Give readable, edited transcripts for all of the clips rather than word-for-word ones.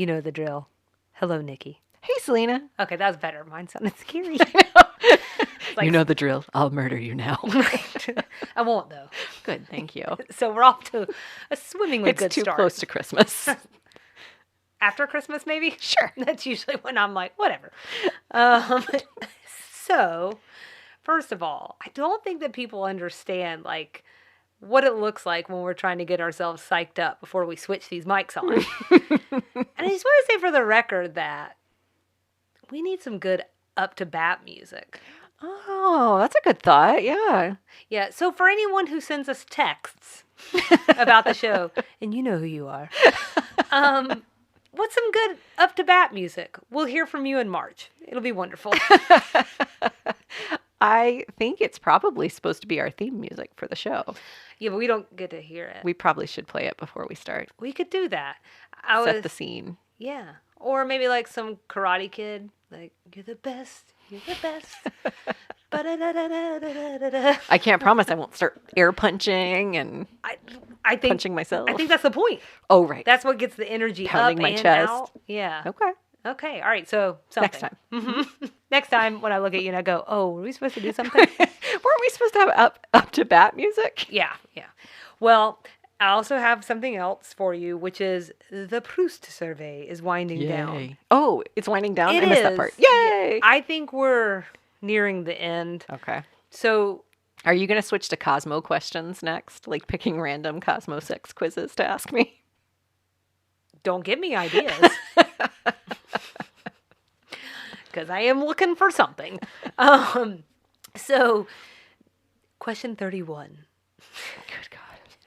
You know the drill. Hello, Nikki. Hey, Salina. Okay, that was better. Mine sounded scary. Like, you know the drill. I'll murder you now. I won't, though. Good, thank you. So we're off to a swimmingly good It's too start. close to Christmas. After Christmas, maybe? Sure. That's usually when I'm like, whatever. So, first of all, I don't think that people understand, like, what it looks like when we're trying to get ourselves psyched up before we switch these mics on. And I just want to say for the record that we need some good up-to-bat music. Oh, that's a good thought. Yeah. Yeah, so for anyone who sends us texts about the show, and you know who you are, what's some good up-to-bat music? We'll hear from you in March. It'll be wonderful. I think it's probably supposed to be our theme music for the show. Yeah, but we don't get to hear it. We probably should play it before we start. We could do that. Set the scene. Yeah. Or maybe like some Karate Kid. Like, you're the best. You're the best. Ba-da-da-da-da-da-da-da. I can't promise I won't start air punching and I think punching myself. I think that's the point. Oh, right. That's what gets the energy Pounding up my and chest. out. Yeah. Okay. Okay. All right. So something. Next time. Mm-hmm. Next time when I look at you and I go, oh, were we supposed to do something? Weren't we supposed to have up to bat music? Yeah. Yeah. Well, I also have something else for you, which is the Proust survey is winding down. Oh, it's winding down? It I missed that is. part. Yay! I think we're nearing the end. Okay. So Are you going to switch to Cosmo questions next? Like picking random Cosmo sex quizzes to ask me? don't give me ideas. Because I am looking for something. So, question 31. Good God.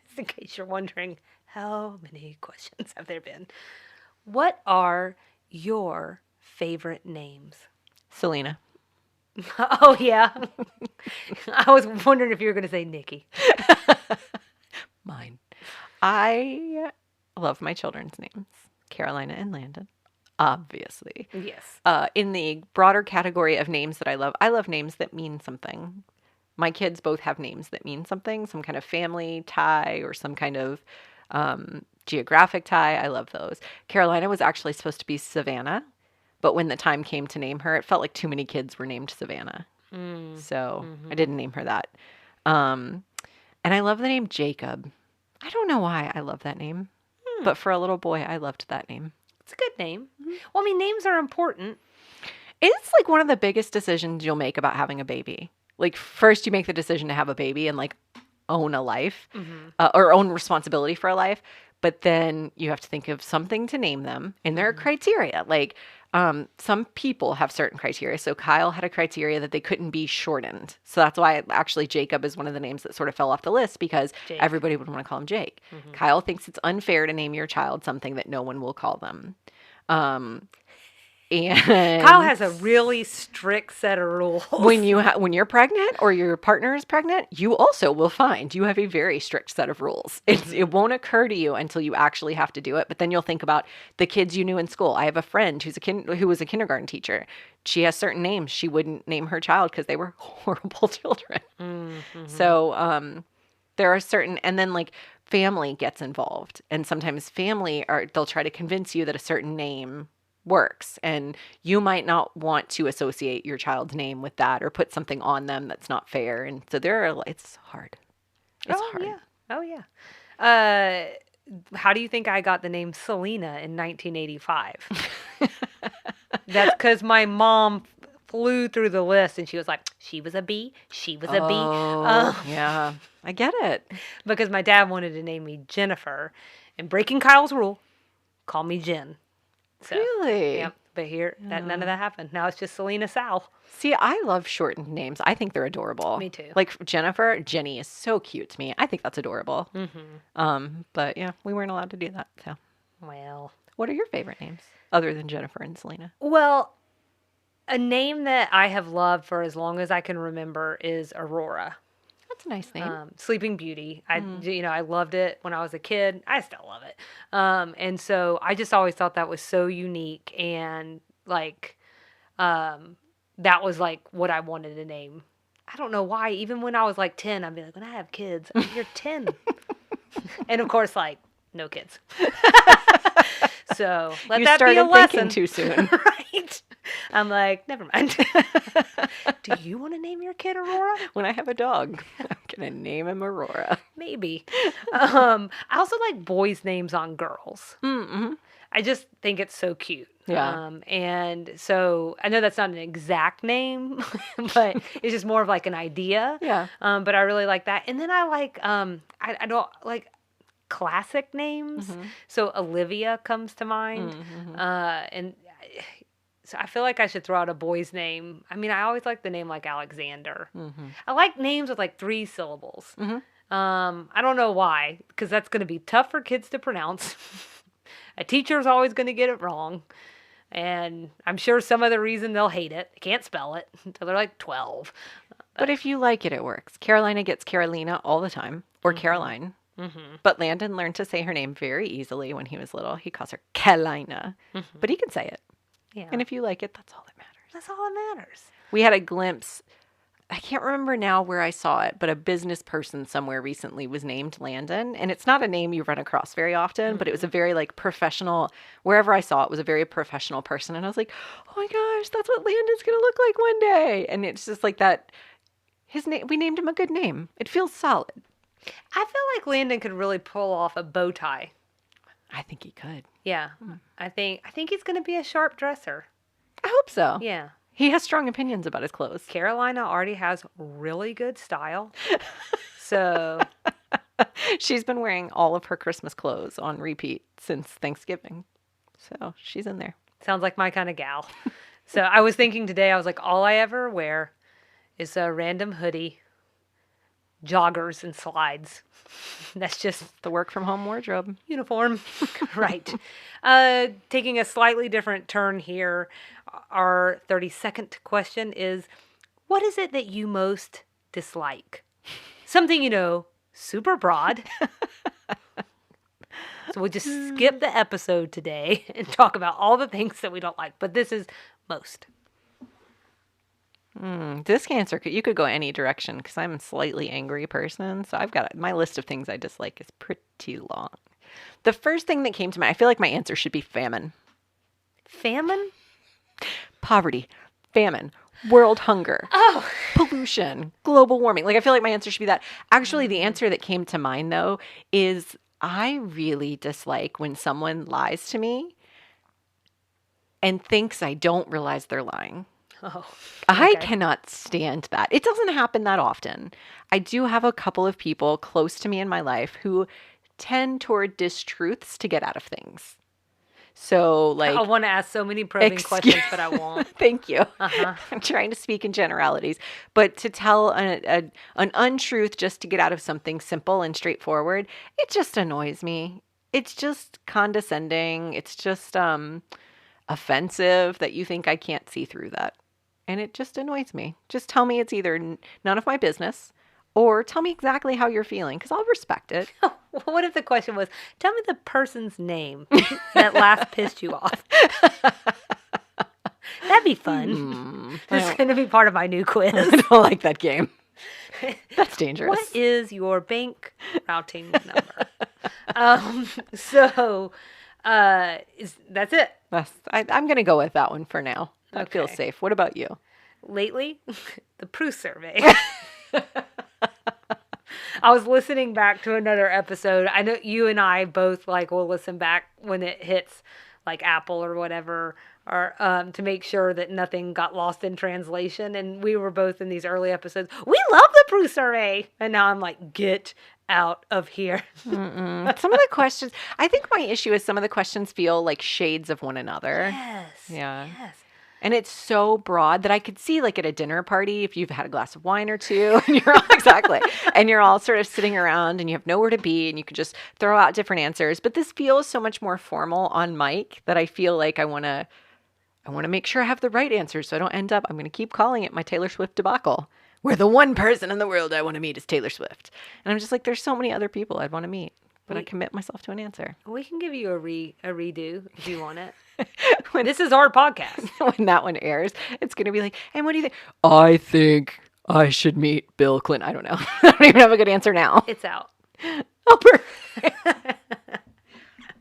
Just in case you're wondering, how many questions have there been? What are your favorite names? Selena. Oh, yeah. I was wondering if you were going to say Nikki. Mine. I love my children's names. Carolina and Landon. Obviously. Yes. In the broader category of names that I love names that mean something. My kids both have names that mean something, some kind of family tie or some kind of geographic tie. I love those. Carolina was actually supposed to be Savannah, but when the time came to name her, it felt like too many kids were named Savannah. So I didn't name her that. And I love the name Jacob. I don't know why I love that name, but for a little boy, I loved that name. It's a good name. Well, I mean, names are important. It's like one of the biggest decisions you'll make about having a baby. Like first you make the decision to have a baby and like own a life or own responsibility for a life. But then you have to think of something to name them. And there are criteria. Like some people have certain criteria. So Kyle had a criteria that they couldn't be shortened. So that's why actually Jacob is one of the names that sort of fell off the list because Jake. everybody would want to call him Jake. Kyle thinks it's unfair to name your child something that no one will call them. And Kyle has a really strict set of rules. when you're pregnant or your partner is pregnant, you also will find you have a very strict set of rules. It won't occur to you until you actually have to do it. But then you'll think about the kids you knew in school. I have a friend who was a kindergarten teacher. She has certain names. She wouldn't name her child because they were horrible children. So there are certain, and then like family gets involved. And sometimes they'll try to convince you that a certain name works, and you might not want to associate your child's name with that or put something on them that's not fair. And so it's hard. It's hard. Yeah. Oh, yeah. How do you think I got the name Salina in 1985? That's because my mom flew through the list and she was like, she was a B, she was a B. Yeah, I get it. Because my dad wanted to name me Jennifer, and breaking Kyle's rule, call me Jen. So, Really? yeah. But here, none of that happened. Now it's just Salina Sal. See, I love shortened names. I think they're adorable. Me too. Like Jenny is so cute to me. I think that's adorable. But yeah, we weren't allowed to do that. So, Well, what are your favorite names other than Jennifer and Selena? Well, a name that I have loved for as long as I can remember is Aurora. That's a nice name. Sleeping Beauty. I loved it when I was a kid. I still love it. And so I just always thought that was so unique, and like, that was like what I wanted to name. I don't know why. Even when I was like 10, I'd be like, when I have kids, you're 10. And of course, like, no kids. So So let You that be a started lesson. thinking too soon. Right. I'm like, never mind. Do you want to name your kid Aurora? When I have a dog, I'm going to name him Aurora. Maybe. I also like boys' names on girls. Mm-hmm. I just think it's so cute. Yeah. And so I know that's not an exact name, but it's just more of like an idea. Yeah. But I really like that. And then I like, I don't like classic names. Mm-hmm. So Olivia comes to mind. Mm-hmm. And so I feel like I should throw out a boy's name. I mean, I always like the name like Alexander. Mm-hmm. I like names with like 3 syllables. Mm-hmm. I don't know why, because that's going to be tough for kids to pronounce. A teacher's always going to get it wrong. And I'm sure some other reason they'll hate it. They can't spell it until they're like 12. But if you like it, it works. Carolina gets Carolina all the time, or Caroline. Mm-hmm. But Landon learned to say her name very easily when he was little. He calls her Carolina, but he can say it. Yeah. And if you like it, that's all that matters. That's all that matters. We had a glimpse. I can't remember now where I saw it, but a business person somewhere recently was named Landon. And it's not a name you run across very often, but it was a very like professional, wherever I saw it was a very professional person. And I was like, oh my gosh, that's what Landon's going to look like one day. And it's just like that. His name, we named him a good name. It feels solid. I feel like Landon could really pull off a bow tie. I think he could. Yeah. I think he's going to be a sharp dresser. I hope so. Yeah. He has strong opinions about his clothes. Carolina already has really good style. So She's been wearing all of her Christmas clothes on repeat since Thanksgiving. So she's in there. sounds like my kind of gal. So I was thinking today, I was like, all I ever wear is a random hoodie, joggers, and slides. That's just The work from home wardrobe. uniform. Right. Taking a slightly different turn here, our 32nd question is, what is it that you most dislike? Something, super broad. So we'll just skip the episode today and talk about all the things that we don't like. But this is most. This answer, you could go any direction because I'm a slightly angry person. So I've got my list of things I dislike is pretty long. The first thing that came to mind, I feel like my answer should be famine. Famine? Poverty, famine, world hunger, Oh. pollution, global warming. Like I feel like my answer should be that. Actually, the answer that came to mind though is I really dislike when someone lies to me and thinks I don't realize they're lying. Oh. I Okay. cannot stand that. It doesn't happen that often. I do have a couple of people close to me in my life who tend toward distruths to get out of things. So like I want to ask so many probing questions, but I won't. Thank you. Uh-huh. I'm trying to speak in generalities, but to tell an untruth just to get out of something simple and straightforward, it just annoys me. It's just condescending. It's just offensive that you think I can't see through that. And it just annoys me. Just tell me it's either none of my business or tell me exactly how you're feeling because I'll respect it. What if the question was, tell me the person's name that last pissed you off? That'd be fun. It's going to be part of my new quiz. I don't like that game. That's dangerous. What is your bank routing number? That's it. I'm going to go with that one for now. That feels Okay. safe. What about you? Lately, the Proust survey. I was listening back to another episode. I know you and I both will listen back when it hits like Apple or whatever, or to make sure that nothing got lost in translation. And we were both in these early episodes. We love the Proust survey, and now I'm like, get out of here. Some of the questions, I think my issue is some of the questions feel like shades of one another. Yes. Yeah. Yes. And it's so broad that I could see like at a dinner party, if you've had a glass of wine or two and you're all exactly, and you're all sort of sitting around and you have nowhere to be and you could just throw out different answers. But this feels so much more formal on mic that I feel like I want to make sure I have the right answers. So I don't end up, I'm going to keep calling it my Taylor Swift debacle, where the one person in the world I want to meet is Taylor Swift. And I'm just like, there's so many other people I'd want to meet, but I commit myself to an answer. We can give you a redo if you want it. This is our podcast. When that one airs, it's going to be like, and what do you think? I think I should meet Bill Clinton. I don't know. I don't even have a good answer now. It's out. Oh, perfect.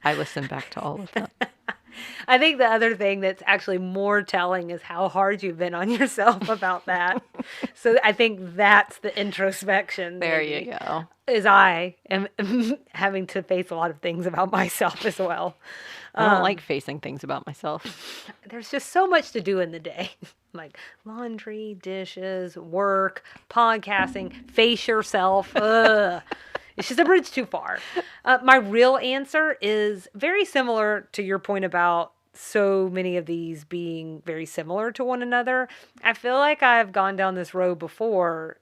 I listened back to all of them. I think the other thing that's actually more telling is how hard you've been on yourself about that. So I think that's the introspection. There maybe, you go. Is I am having to face a lot of things about myself as well. I don't like facing things about myself. There's just so much to do in the day. Like laundry, dishes, work, podcasting, face yourself. Ugh. It's just a bridge too far. My real answer is very similar to your point about so many of these being very similar to one another. I feel like I've gone down this road before,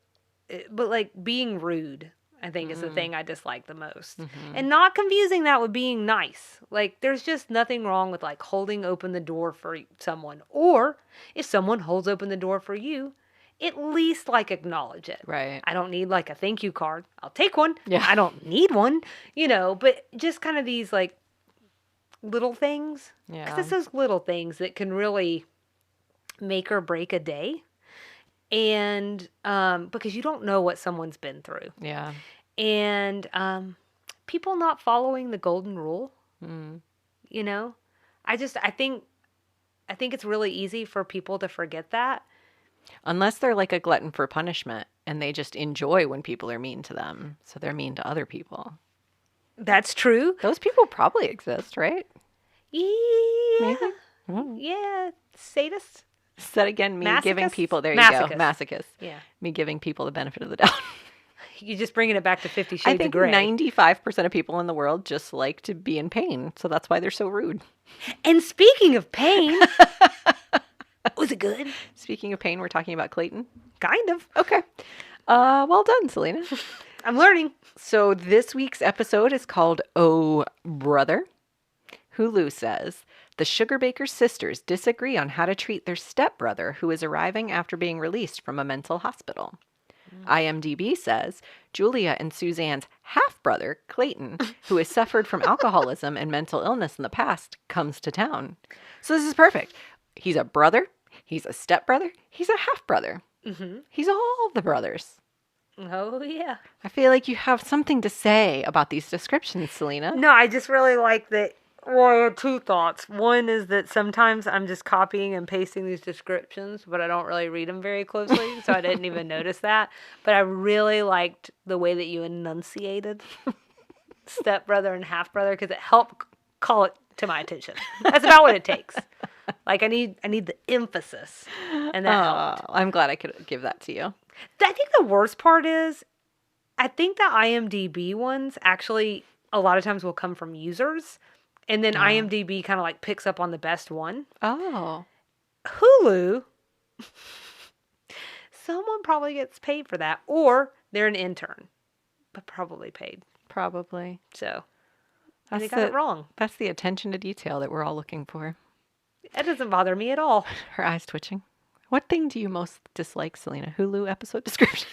but like being rude, I think is the thing I dislike the most. And not confusing that with being nice. Like there's just nothing wrong with like holding open the door for someone. Or if someone holds open the door for you, at least like acknowledge it. Right. I don't need like a thank you card. I'll take one. Yeah. I don't need one, but just kind of these like little things. Yeah. Because it's those little things that can really make or break a day. And because you don't know what someone's been through. Yeah. And people not following the golden rule, I think it's really easy for people to forget that. Unless they're like a glutton for punishment and they just enjoy when people are mean to them. So they're mean to other people. That's true. Those people probably exist, right? Yeah. Maybe? Yeah. Sadists. Said again, me giving Masochists? people, there you Masochists. go, masochists. Yeah. Me giving people the benefit of the doubt. You're just bringing it back to 50 I Shades think of Grey. 95% of people in the world just like to be in pain. So that's why they're so rude. And speaking of pain, was it good? Speaking of pain, we're talking about Clayton. Kind of. Okay. Well done, Salina. I'm learning. So this week's episode is called Oh Brother. Hulu says, the Sugarbaker sisters disagree on how to treat their stepbrother who is arriving after being released from a mental hospital. IMDb says, Julia and Suzanne's half-brother, Clayton, who has suffered from alcoholism and mental illness in the past, comes to town. So this is perfect. He's a brother, he's a stepbrother, he's a half-brother. He's all the brothers. Oh, yeah. I feel like you have something to say about these descriptions, Salina. No, I just really like that. Well, I had two thoughts. One is that sometimes I'm just copying and pasting these descriptions, but I don't really read them very closely, so I didn't even notice that. But I really liked the way that you enunciated stepbrother and half-brother because it helped call it to my attention. That's about what it takes. Like I need the emphasis, and that helped. I'm glad I could give that to you. I think the worst part is, I think the IMDb ones actually a lot of times will come from users, and then IMDb kind of like picks up on the best one. Oh. Hulu, someone probably gets paid for that, or they're an intern, but probably paid. Probably. So they got it wrong. That's the attention to detail that we're all looking for. That doesn't bother me at all. Her eyes twitching. What thing do you most dislike, Salina? Hulu episode description?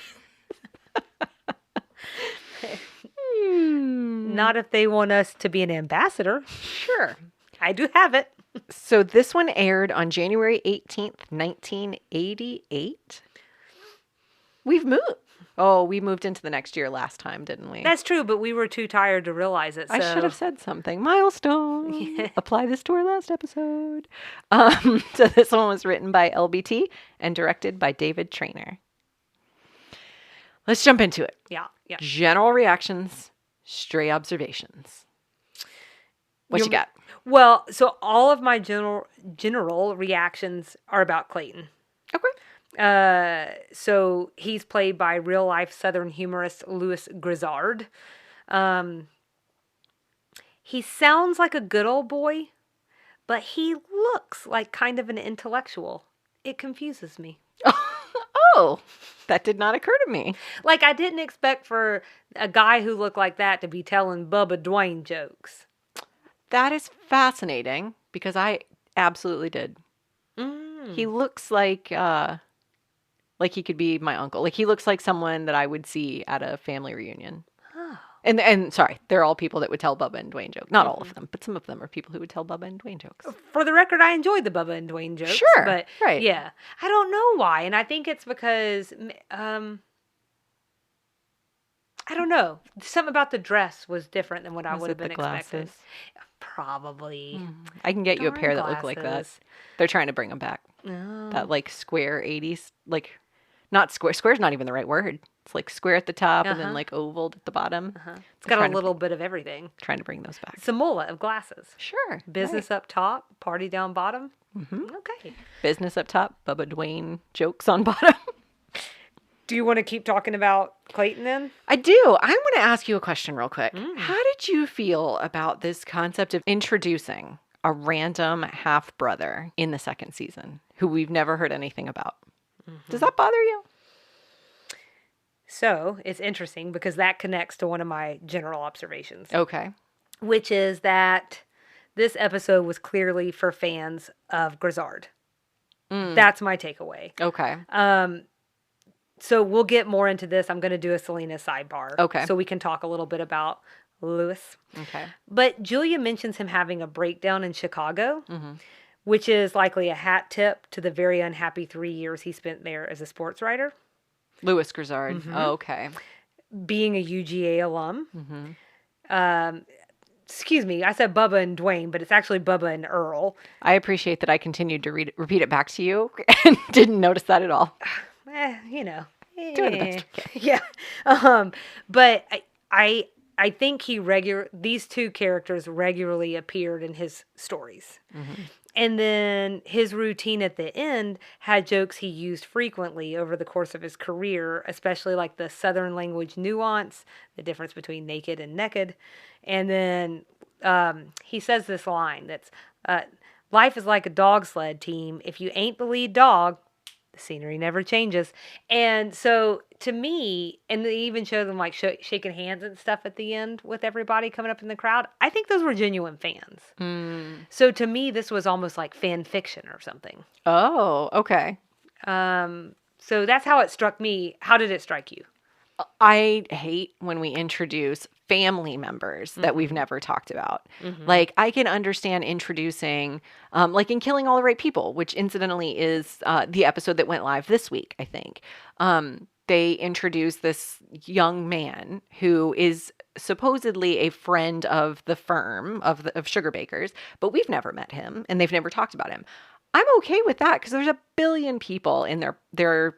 Not if they want us to be an ambassador. Sure. I do have it. So this one aired on January 18th, 1988. We moved into the next year last time, didn't we? That's true, but we were too tired to realize it. So. I should have said something. Milestone. Yeah. Apply this to our last episode. So this one was written by LBT and directed by David Trainer. Let's jump into it. Yeah. General reactions, stray observations. What you got? Well, so all of my general reactions are about Clayton. Okay. So he's played by real life Southern humorist Louis Grizzard. He sounds like a good old boy, but he looks like kind of an intellectual. It confuses me. Oh, that did not occur to me. Like, I didn't expect for a guy who looked like that to be telling Bubba Dwayne jokes. That is fascinating because I absolutely did. He looks like he could be my uncle. Like, he looks like someone that I would see at a family reunion. Oh. And sorry, they're all people that would tell Bubba and Dwayne jokes. Not all of them, but some of them are people who would tell Bubba and Dwayne jokes. For the record, I enjoyed the Bubba and Dwayne jokes. Sure, but right. Yeah, I don't know why, and I think it's because I don't know. Something about the dress was different than what I would have been expecting. Probably. I can get you a Darn pair that look like that. glasses. They're trying to bring them back. No. That like square 80s, like not square. Square's not even the right word. It's like square at the top and then like oval at the bottom. It's got a little bit of everything. Trying to bring those back. Samola of glasses. Sure. Business up top, party down bottom. Okay. Business up top, Bubba Dwayne jokes on bottom. Do you want to keep talking about Clayton then? I do. I want to ask you a question real quick. How did you feel about this concept of introducing a random half brother in the second season who we've never heard anything about? Does that bother you? So it's interesting because that connects to one of my general observations. Okay. Which is that this episode was clearly for fans of Grizzard. That's my takeaway. Okay. So we'll get more into this. I'm going to do a Salina sidebar. Okay. So we can talk a little bit about Lewis. Okay. But Julia mentions him having a breakdown in Chicago, which is likely a hat tip to the very unhappy 3 years he spent there as a sports writer. Lewis Grizzard. Oh, okay. Being a UGA alum. Excuse me, I said Bubba and Dwayne, but it's actually Bubba and Earl. I appreciate that I continued to repeat it back to you and didn't notice that at all. You know. Doing the best we can. Yeah. But I think these two characters regularly appeared in his stories. And then his routine at the end had jokes he used frequently over the course of his career, especially like the Southern language nuance, the difference between naked and naked. And then he says this line that's, life is like a dog sled team. If you ain't the lead dog, the scenery never changes. And so to me, and they even show them like shaking hands and stuff at the end with everybody coming up in the crowd. I think those were genuine fans. So to me, this was almost like fan fiction or something. Oh, okay. So that's how it struck me. How did it strike you? I hate when we introduce family members that we've never talked about. Like, I can understand introducing, like in Killing All the Right People, which incidentally is the episode that went live this week, I think. They introduce this young man who is supposedly a friend of the firm of Sugarbakers, but we've never met him and they've never talked about him. I'm okay with that because there's a billion people in their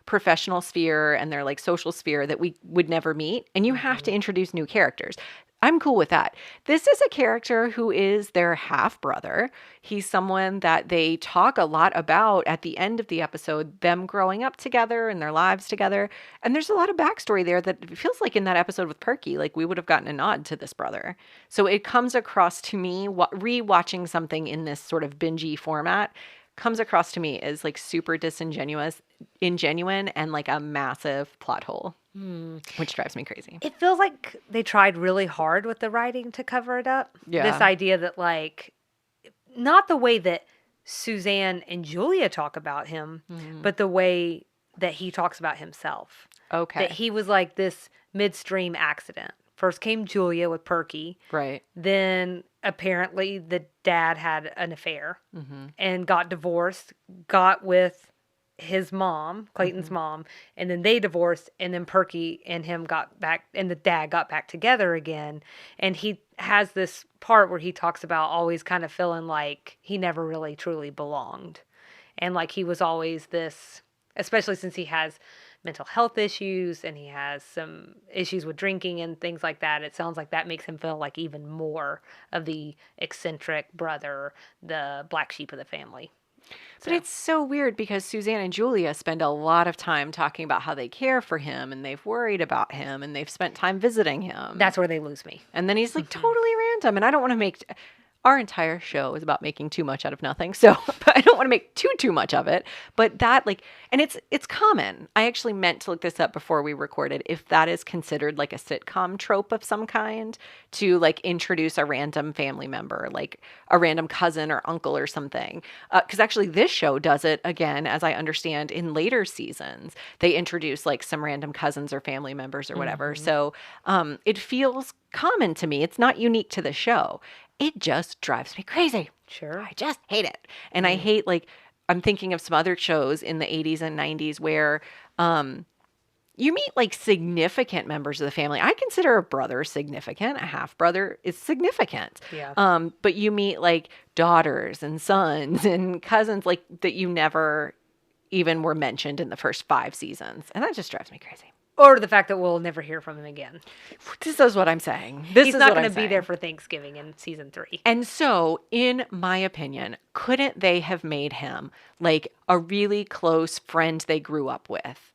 professional sphere and their like social sphere that we would never meet, and you have to introduce new characters. I'm cool with that. This is a character who is their half brother. He's someone that they talk a lot about at the end of the episode, them growing up together and their lives together. And there's a lot of backstory there that feels like in that episode with Perky, like we would have gotten a nod to this brother. So it comes across to me, rewatching something in this sort of bingey format comes across to me as like super ingenuine and like a massive plot hole. Which drives me crazy. It feels like they tried really hard with the writing to cover it up. Yeah. This idea that like, not the way that Suzanne and Julia talk about him, but the way that he talks about himself. Okay. That he was like this midstream accident. First came Julia with Perky. Right. Then apparently the dad had an affair and got divorced, got with his mom, Clayton's mom, and then they divorced, and then Perky and him got back, and the dad got back together again. And he has this part where he talks about always kind of feeling like he never really truly belonged. And like he was always this, especially since he has mental health issues and he has some issues with drinking and things like that. It sounds like that makes him feel like even more of the eccentric brother, the black sheep of the family. But it's so weird because Suzanne and Julia spend a lot of time talking about how they care for him and they've worried about him and they've spent time visiting him. That's where they lose me. And then he's like totally random. And I don't want to make... Our entire show is about making too much out of nothing. So but I don't want to make too much of it. But that like, and it's common. I actually meant to look this up before we recorded, if that is considered like a sitcom trope of some kind, to like introduce a random family member, like a random cousin or uncle or something. Because actually this show does it again, as I understand, in later seasons. They introduce like some random cousins or family members or whatever. So it feels common to me. It's not unique to the show. It just drives me crazy. Sure. I just hate it. And I hate, like, I'm thinking of some other shows in the 80s and 90s where You meet like significant members of the family. I consider a brother significant. A half brother is significant. Yeah. But you meet like daughters and sons and cousins like that you never even were mentioned in the first 5 seasons. And that just drives me crazy. Or the fact that we'll never hear from him again. This is what I'm saying. He's not going to be there for Thanksgiving in season 3. And so, in my opinion, couldn't they have made him like a really close friend they grew up with?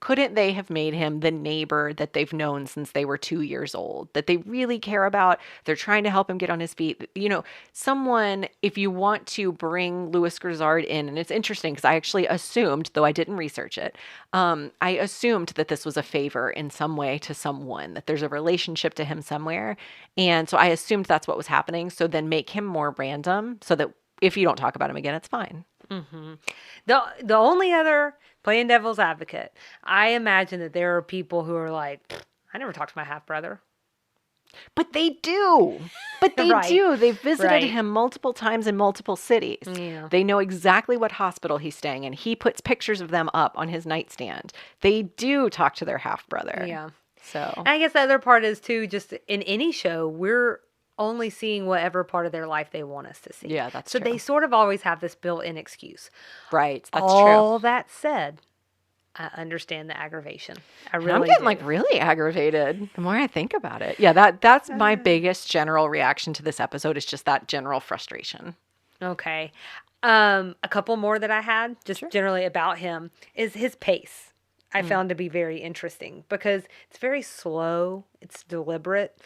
Couldn't they have made him the neighbor that they've known since they were 2 years old, that they really care about? They're trying to help him get on his feet. You know, someone, if you want to bring Louis Grizzard in, and it's interesting because I actually assumed, though I didn't research it, I assumed that this was a favor in some way to someone, that there's a relationship to him somewhere. And so I assumed that's what was happening. So then make him more random so that if you don't talk about him again, it's fine. Mm-hmm. The only other, playing devil's advocate, I imagine that there are people who are like, I never talked to my half brother. But they do. But they Right. do. They've visited Right. him multiple times in multiple cities. Yeah. They know exactly what hospital he's staying in. He puts pictures of them up on his nightstand. They do talk to their half brother. Yeah. So And I guess the other part is too, just in any show, we're only seeing whatever part of their life they want us to see. yeah, that's So true. they sort of always have this built-in excuse. Right. That's All true. that said, I understand the aggravation. I really I'm getting do. like really aggravated the more I think about it. Yeah, that's my biggest general reaction to this episode is just that general frustration. Okay. A couple more that I had, just Sure. generally about him, is his pace. I found to be very interesting because it's very slow. It's deliberate.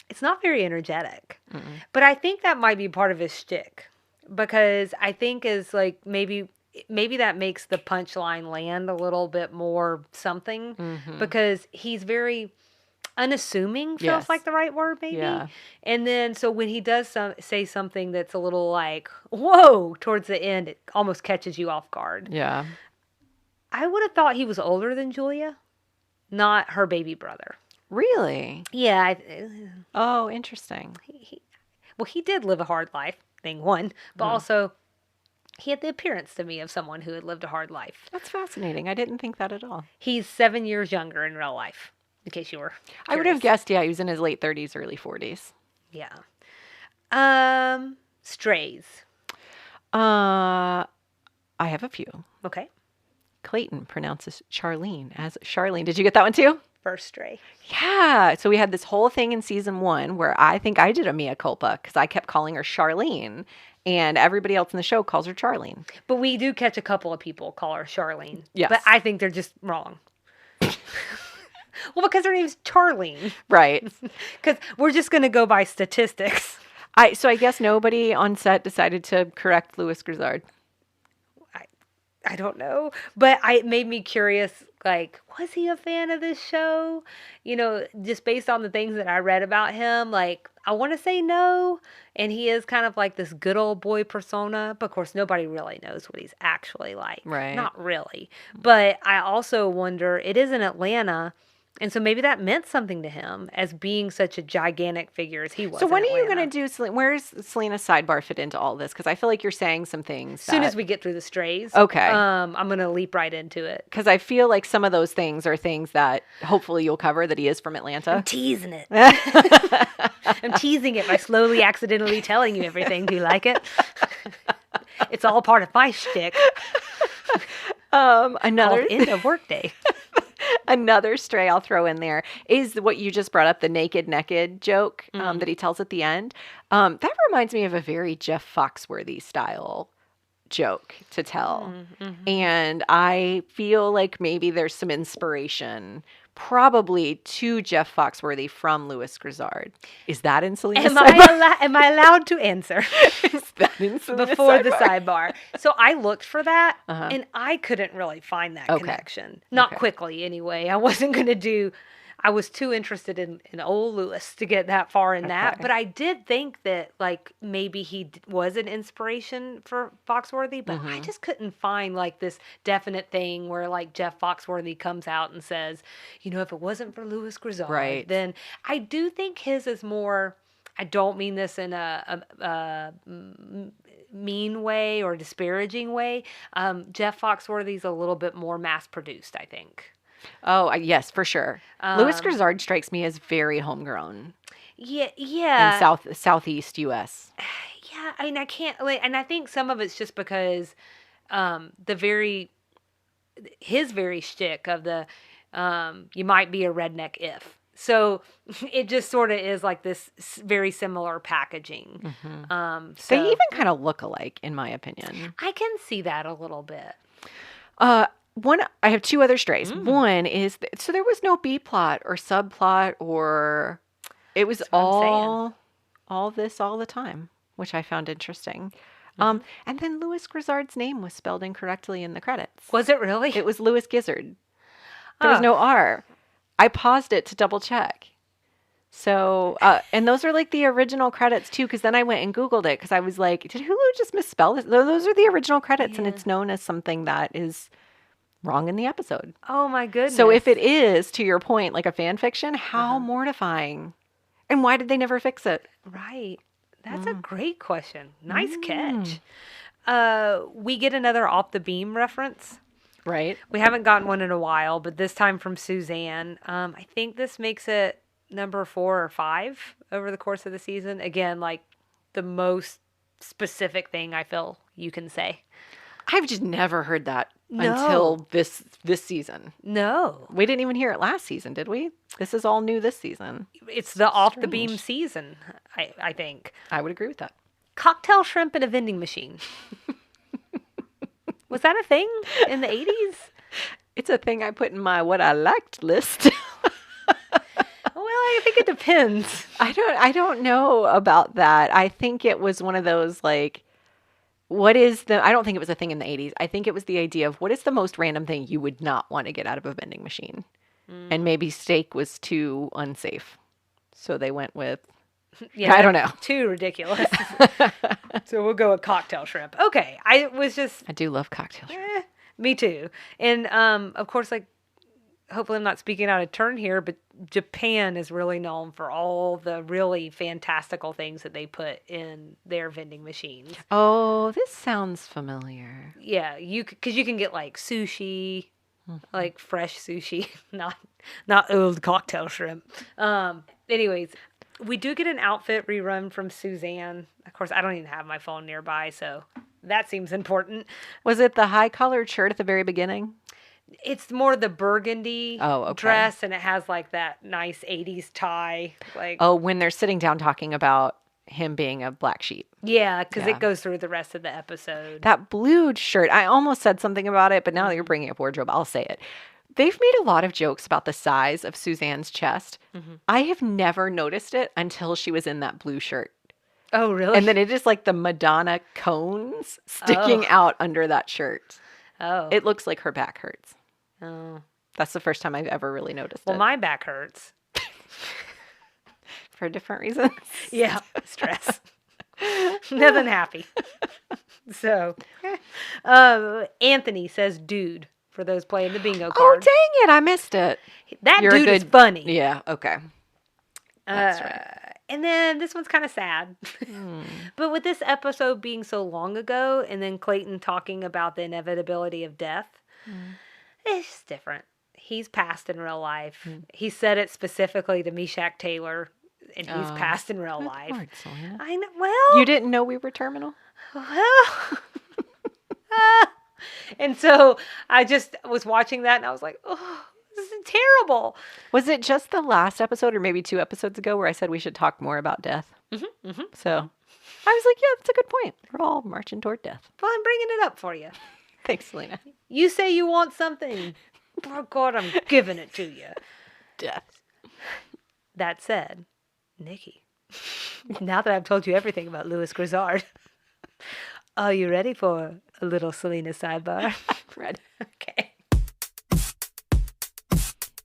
It's not very energetic. But I think that might be part of his shtick because I think is like maybe that makes the punchline land a little bit more something because he's very unassuming, feels Yes. like the right word maybe. Yeah. And then so when he does say something that's a little like, whoa, towards the end, it almost catches you off guard. Yeah. I would have thought he was older than Julia, not her baby brother. Really? Yeah, Oh, interesting. he did live a hard life, thing one, but also he had the appearance to me of someone who had lived a hard life. That's fascinating. I didn't think that at all. He's 7 years younger in real life, in case you were I would have curious. guessed, yeah, he was in his late 30s, early 40s. Yeah. Strays. I have a few. Okay. Clayton pronounces Charlene as Charlene. Did you get that one too? First stray. Yeah. So we had this whole thing in season 1 where I think I did a mea culpa because I kept calling her Charlene and everybody else in the show calls her Charlene. But we do catch a couple of people call her Charlene. Yes. But I think they're just wrong. Well, because her name's Charlene. Right. Because we're just going to go by statistics. So I guess nobody on set decided to correct Louis Grizzard. I don't know. But it made me curious, like, was he a fan of this show? You know, just based on the things that I read about him, like, I want to say no. And he is kind of like this good old boy persona. But of course, nobody really knows what he's actually like. Right. Not really. But I also wonder, it is in Atlanta. And so maybe that meant something to him as being such a gigantic figure as he was. So when in are you going Atlanta. to do Selena? Where's Selena's sidebar fit into all this? Because I feel like you're saying some things. As soon as we get through the strays. Okay. I'm going to leap right into it. Because I feel like some of those things are things that hopefully you'll cover that he is from Atlanta. I'm teasing it. I'm teasing it by slowly, accidentally telling you everything. Do you like it? It's all part of my shtick. Another Called End of Workday. Another stray I'll throw in there is what you just brought up, the naked joke that he tells at the end. That reminds me of a very Jeff Foxworthy style joke to tell. And I feel like maybe there's some inspiration probably to Jeff Foxworthy from Louis Grizzard. Is that in Selena's sidebar? Am I allowed to answer Is that in Selena's before the sidebar? sidebar? So I looked for that, Uh-huh. and I couldn't really find that Okay. connection. Not Okay. quickly, anyway. I wasn't going to do... I was too interested in old Lewis to get that far in that. Okay. But I did think that, like, maybe he was an inspiration for Foxworthy, but I just couldn't find, like, this definite thing where, like, Jeff Foxworthy comes out and says, you know, if it wasn't for Louis Grizzard, Right. then I do think his is more... I don't mean this in a mean way or disparaging way. Jeff Foxworthy's a little bit more mass-produced, I think. Oh, yes, for sure. Louis Um, Grizzard strikes me as very homegrown yeah, in yeah, southeast U.S. yeah. I mean, I can't, like, and I think some of it's just because the very his very shtick of the you might be a redneck if. So it just sort of is like this very similar packaging. They even So kind of look alike, in my opinion. I can see that a little bit. One, I have two other strays. Mm. One is so there was no B plot or subplot, or it was That's what I'm saying. all this all the time, which I found interesting. Mm-hmm. And then Louis Grizzard's name was spelled incorrectly in the credits. Was it really? It was Louis Gizzard. There was Oh. no R. I paused it to double check. So, and those are like the original credits too, because then I went and Googled it because I was like, did Hulu just misspell this? Those are the original credits, and Yeah. it's known as something that is wrong in the episode. Oh my goodness. So if it is, to your point, like a fan fiction, how mortifying. And why did they never fix it? Right. That's a great question. Nice Mm. catch. We get another off the beam reference. Right? We haven't gotten one in a while, but this time from Suzanne. I think this makes it number 4 or 5 over the course of the season. Again, like the most specific thing I feel you can say. I've just never heard that No. until this season. No. We didn't even hear it last season, did we? This is all new this season. It's the off the beam Strange. season, I think. I would agree with that. Cocktail shrimp in a vending machine. Was that a thing in the 80s? It's a thing I put in my what I liked list. Well, I think it depends. I don't know about that. I think it was one of those like I don't think it was a thing in the 80s. I think it was the idea of what is the most random thing you would not want to get out of a vending machine. And maybe steak was too unsafe. So they went with Yeah, I don't know. Too ridiculous. So we'll go with cocktail shrimp. Okay. I was just, I do love cocktail shrimp. me too. And of course, like, hopefully I'm not speaking out of turn here, but Japan is really known for all the really fantastical things that they put in their vending machines. Oh, this sounds familiar. Yeah, because you can get like sushi, like fresh sushi, not old cocktail shrimp. Anyways, we do get an outfit rerun from Suzanne. Of course, I don't even have my phone nearby, so that seems important. Was it the high collared shirt at the very beginning? It's more the burgundy Okay. dress, and it has like that nice 80s tie. Like, Oh, when they're sitting down talking about him being a black sheep. yeah, because Yeah. it goes through the rest of the episode. That blue shirt, I almost said something about it, but now that you're bringing up wardrobe, I'll say it. They've made a lot of jokes about the size of Suzanne's chest. I have never noticed it until she was in that blue shirt. Oh, really? And then it is like the Madonna cones sticking out under that shirt. oh. It looks like her back hurts. oh. That's the first time I've ever really noticed Well, it. my back hurts. For different reasons. Yeah, stress. Nothing happy. So, Anthony says dude for those playing the bingo Oh, card. dang it. I missed it. That You're a dude is good- funny. Yeah, okay. That's right. And then this one's kind of sad. But with this episode being so long ago, and then Clayton talking about the inevitability of death, it's just different. He's passed in real life. He said it specifically to Meshack Taylor, and he's passed in real life. Lord, Salina. I know. Well, You didn't know we were terminal? well. And so I just was watching that, and I was like, oh, this is terrible. Was it just the last episode or maybe 2 episodes ago where I said we should talk more about death? So I was like, yeah, that's a good point. We're all marching toward death. Well, I'm bringing it up for you. Thanks, Salina. You say you want something. Oh, God, I'm giving it to you. Death. That said, Nikki, now that I've told you everything about Louis Grizzard, are you ready for a little Salina sidebar? Red. Okay.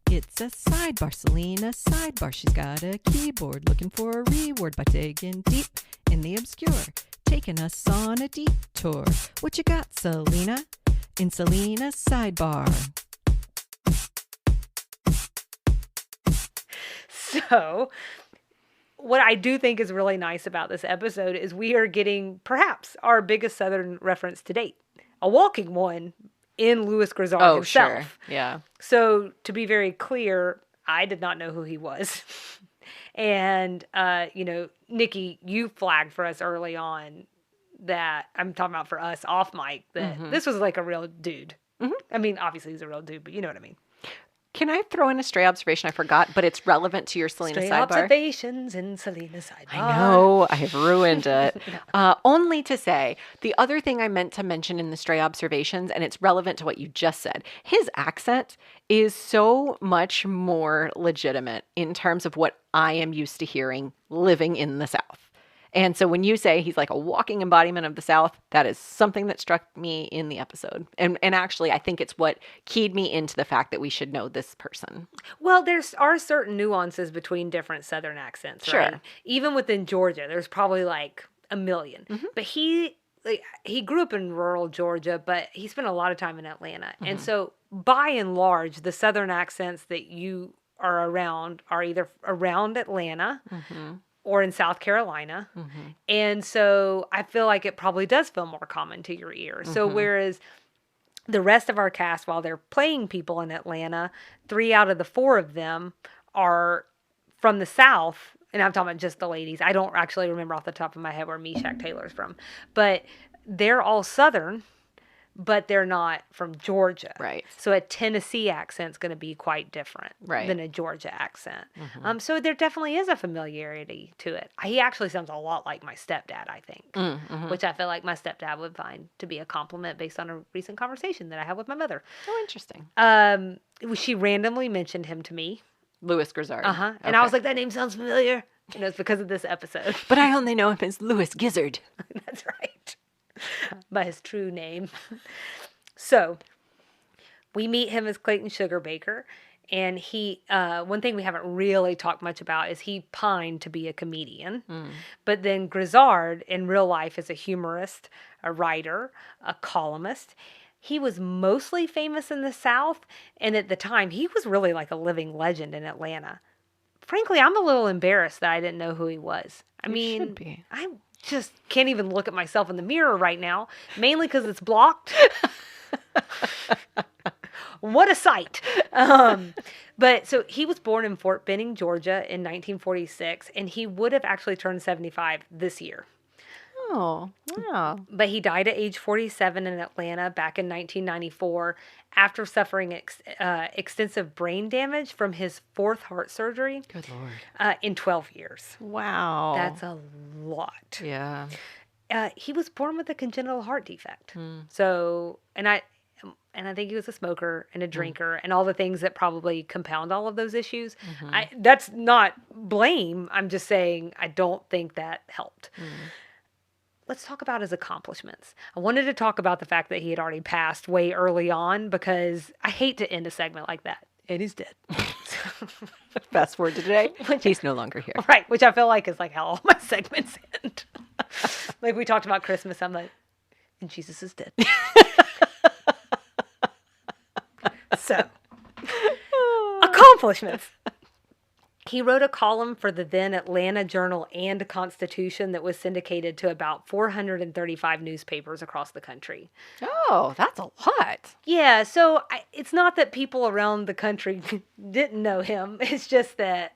It's a sidebar, Salina sidebar. She's got a keyboard looking for a reward by digging deep in the obscure, taking us on a detour. What you got, Salina? In Salina's sidebar. So, what I do think is really nice about this episode is we are getting perhaps our biggest Southern reference to date. A walking one in Louis Grizzard Oh, himself. sure. Yeah. So to be very clear, I did not know who he was. And, Nikki, you flagged for us early on that, I'm talking about for us off mic, that this was like a real dude. I mean, obviously he's a real dude, but you know what I mean. Can I throw in a stray observation I forgot, but it's relevant to your Salina Stray sidebar? observations in Salina sidebar. I know, I have ruined it. Only to say, the other thing I meant to mention in the stray observations, and it's relevant to what you just said, his accent is so much more legitimate in terms of what I am used to hearing living in the South. And so when you say he's like a walking embodiment of the South, that is something that struck me in the episode. And actually, I think it's what keyed me into the fact that we should know this person. Well, are certain nuances between different Southern accents, right? Sure. Even within Georgia, there's probably like a million. But he grew up in rural Georgia, but he spent a lot of time in Atlanta. And so by and large, the Southern accents that you are around are either around Atlanta or in South Carolina. And so I feel like it probably does feel more common to your ear. So whereas the rest of our cast, while they're playing people in Atlanta, 3 out of the 4 of them are from the South. And I'm talking about just the ladies. I don't actually remember off the top of my head where Meshack Taylor's from. But they're all Southern, but they're not from Georgia. Right. So a Tennessee accent's going to be quite different than a Georgia accent. So there definitely is a familiarity to it. He actually sounds a lot like my stepdad, I think, which I feel like my stepdad would find to be a compliment based on a recent conversation that I had with my mother. Oh, interesting. She randomly mentioned him to me. Louis Grizzard. And I was like, that name sounds familiar. And it's because of this episode. But I only know him as Louis Gizzard. That's right. By his true name. So we meet him as Clayton Sugarbaker, and he one thing we haven't really talked much about is he pined to be a comedian. But then Grizzard in real life is a humorist, a writer, a columnist. He was mostly famous in the South, and at the time he was really like a living legend in Atlanta. Frankly, I'm a little embarrassed that I didn't know who he was. I should be. I just can't even look at myself in the mirror right now, mainly because it's blocked. What a sight. But so he was born in Fort Benning, Georgia in 1946, and he would have actually turned 75 this year. Oh, wow. But he died at age 47 in Atlanta back in 1994 after suffering extensive brain damage from his 4th heart surgery. Good Lord. In 12 years. Wow. That's a lot. Yeah. He was born with a congenital heart defect. So, and I think he was a smoker and a drinker and all the things that probably compound all of those issues. That's not blame. I'm just saying I don't think that helped. Let's talk about his accomplishments. I wanted to talk about the fact that he had already passed way early on because I hate to end a segment like that. And he's dead. Fast forward to today, he's no longer here. Right, which I feel like is like how all my segments end. Like we talked about Christmas, I'm like, and Jesus is dead. So, accomplishments. He wrote a column for the then Atlanta Journal and Constitution that was syndicated to about 435 newspapers across the country. Oh, that's a lot. Yeah, so it's not that people around the country didn't know him. It's just that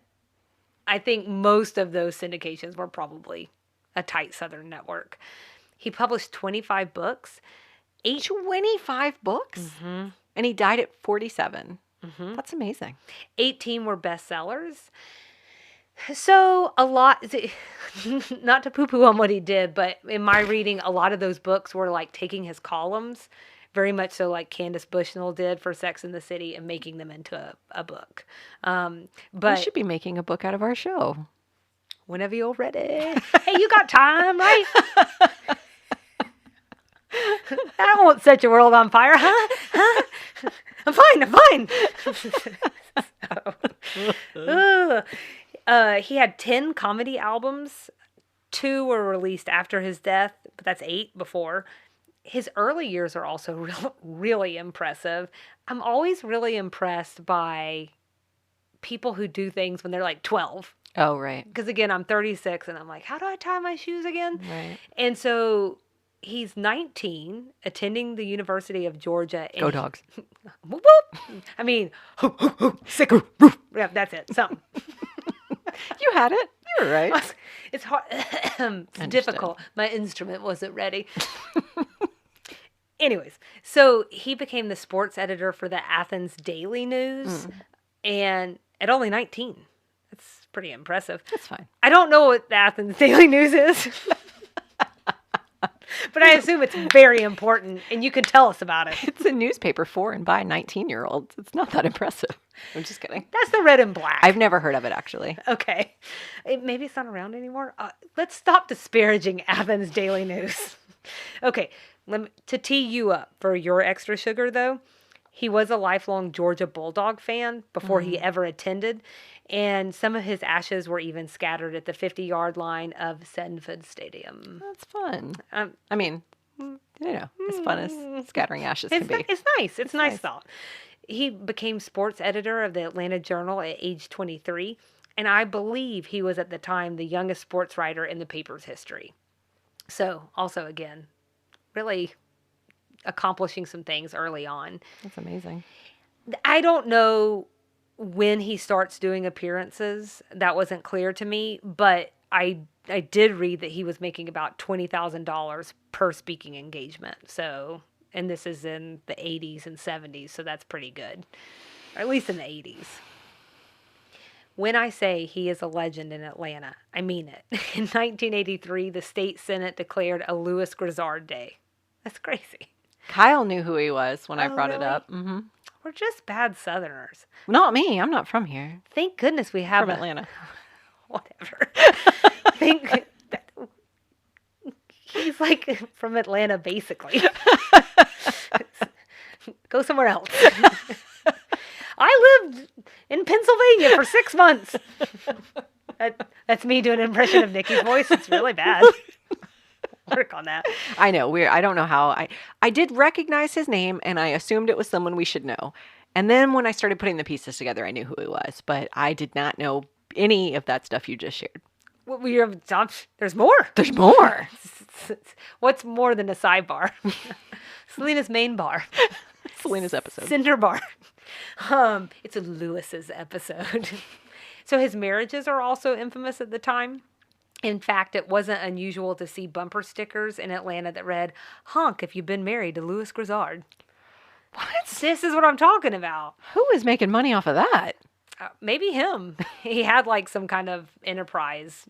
I think most of those syndications were probably a tight Southern network. He published 25 books. 25 books? And he died at 47. That's amazing. 18 were bestsellers. So a lot, not to poo-poo on what he did, but in my reading, a lot of those books were like taking his columns, very much so like Candace Bushnell did for Sex and the City, and making them into a book. But we should be making a book out of our show. Whenever you're ready. Hey, you got time, right? That won't set your world on fire, huh? I'm fine. He had 10 comedy albums. 2 were released after his death, but that's 8 before. His early years are also really impressive. I'm always really impressed by people who do things when they're like 12. Oh, right. Because again, I'm 36 and I'm like, how do I tie my shoes again? Right. And so he's 19, attending the University of Georgia. Go Dogs. Whoop, whoop. I mean, sicker. Yeah, that's it. Something. You had it. You were right. It's hard. It's difficult. My instrument wasn't ready. Anyways, so he became the sports editor for the Athens Daily News, and at only 19. That's pretty impressive. That's fine. I don't know what the Athens Daily News is, but I assume it's very important, and you can tell us about it. It's a newspaper for and by 19-year-olds. It's not that impressive. I'm just kidding. That's the Red and Black. I've never heard of it, actually. Okay. Maybe it's not around anymore. Let's stop disparaging Athens Daily News. Okay. To tee you up for your extra sugar, though, he was a lifelong Georgia Bulldog fan before he ever attended, and some of his ashes were even scattered at the 50-yard line of Sedford Stadium. That's fun. I mean, as fun as scattering ashes can be. It's nice. It's a nice thought. He became sports editor of the Atlanta Journal at age 23, and I believe he was at the time the youngest sports writer in the paper's history. So, also, again, really accomplishing some things early on. That's amazing. I don't know when he starts doing appearances. That wasn't clear to me, but I did read that he was making about $20,000 per speaking engagement. So, and this is in the 80s and 70s, so that's pretty good. Or at least in the 80s. When I say he is a legend in Atlanta, I mean it. In 1983, the state Senate declared a Louis Grizzard Day. That's crazy. Kyle knew who he was when I brought really? it up. Mm-hmm. We're just bad Southerners. Not me. I'm not from here. Thank goodness we have From Atlanta. Whatever. He's like from Atlanta, basically. Go somewhere else. I lived in Pennsylvania for 6 months. That's me doing an impression of Nikki's voice. It's really bad. Work on that. I know. I don't know how. I did recognize his name, and I assumed it was someone we should know. And then when I started putting the pieces together, I knew who he was. But I did not know any of that stuff you just shared. There's more. There's more. What's more than a sidebar? Salina's main bar. Salina's episode. Cinder bar. It's a Lewis's episode. So his marriages are also infamous at the time. In fact, it wasn't unusual to see bumper stickers in Atlanta that read, "Honk if you've been married to Louis Grizzard." What? This is what I'm talking about. Who is making money off of that? Maybe him. He had like some kind of enterprise.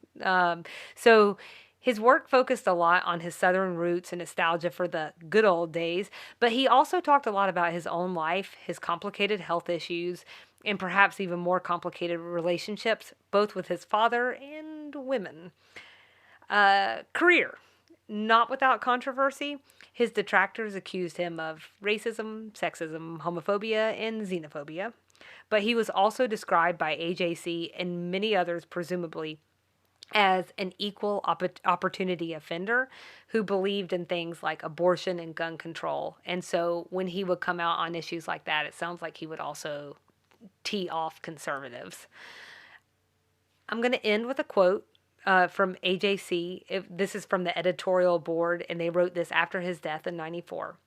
So his work focused a lot on his Southern roots and nostalgia for the good old days, but he also talked a lot about his own life, his complicated health issues, and perhaps even more complicated relationships, both with his father and women. Career. Not without controversy. His detractors accused him of racism, sexism, homophobia, and xenophobia. But he was also described by AJC and many others, presumably, as an equal opportunity offender who believed in things like abortion and gun control. And so when he would come out on issues like that, it sounds like he would also tee off conservatives. I'm going to end with a quote from AJC. This is from the editorial board, and they wrote this after his death in 94.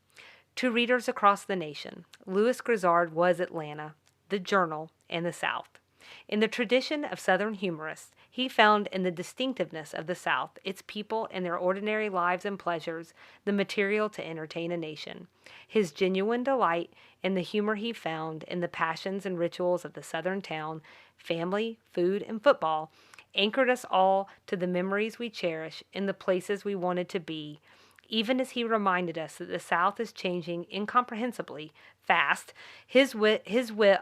To readers across the nation, Louis Grizzard was Atlanta, the Journal, and the South. In the tradition of Southern humorists, he found in the distinctiveness of the South, its people and their ordinary lives and pleasures, the material to entertain a nation. His genuine delight in the humor he found in the passions and rituals of the Southern town, family, food, and football, anchored us all to the memories we cherish in the places we wanted to be, even as he reminded us that the South is changing incomprehensibly fast. His wit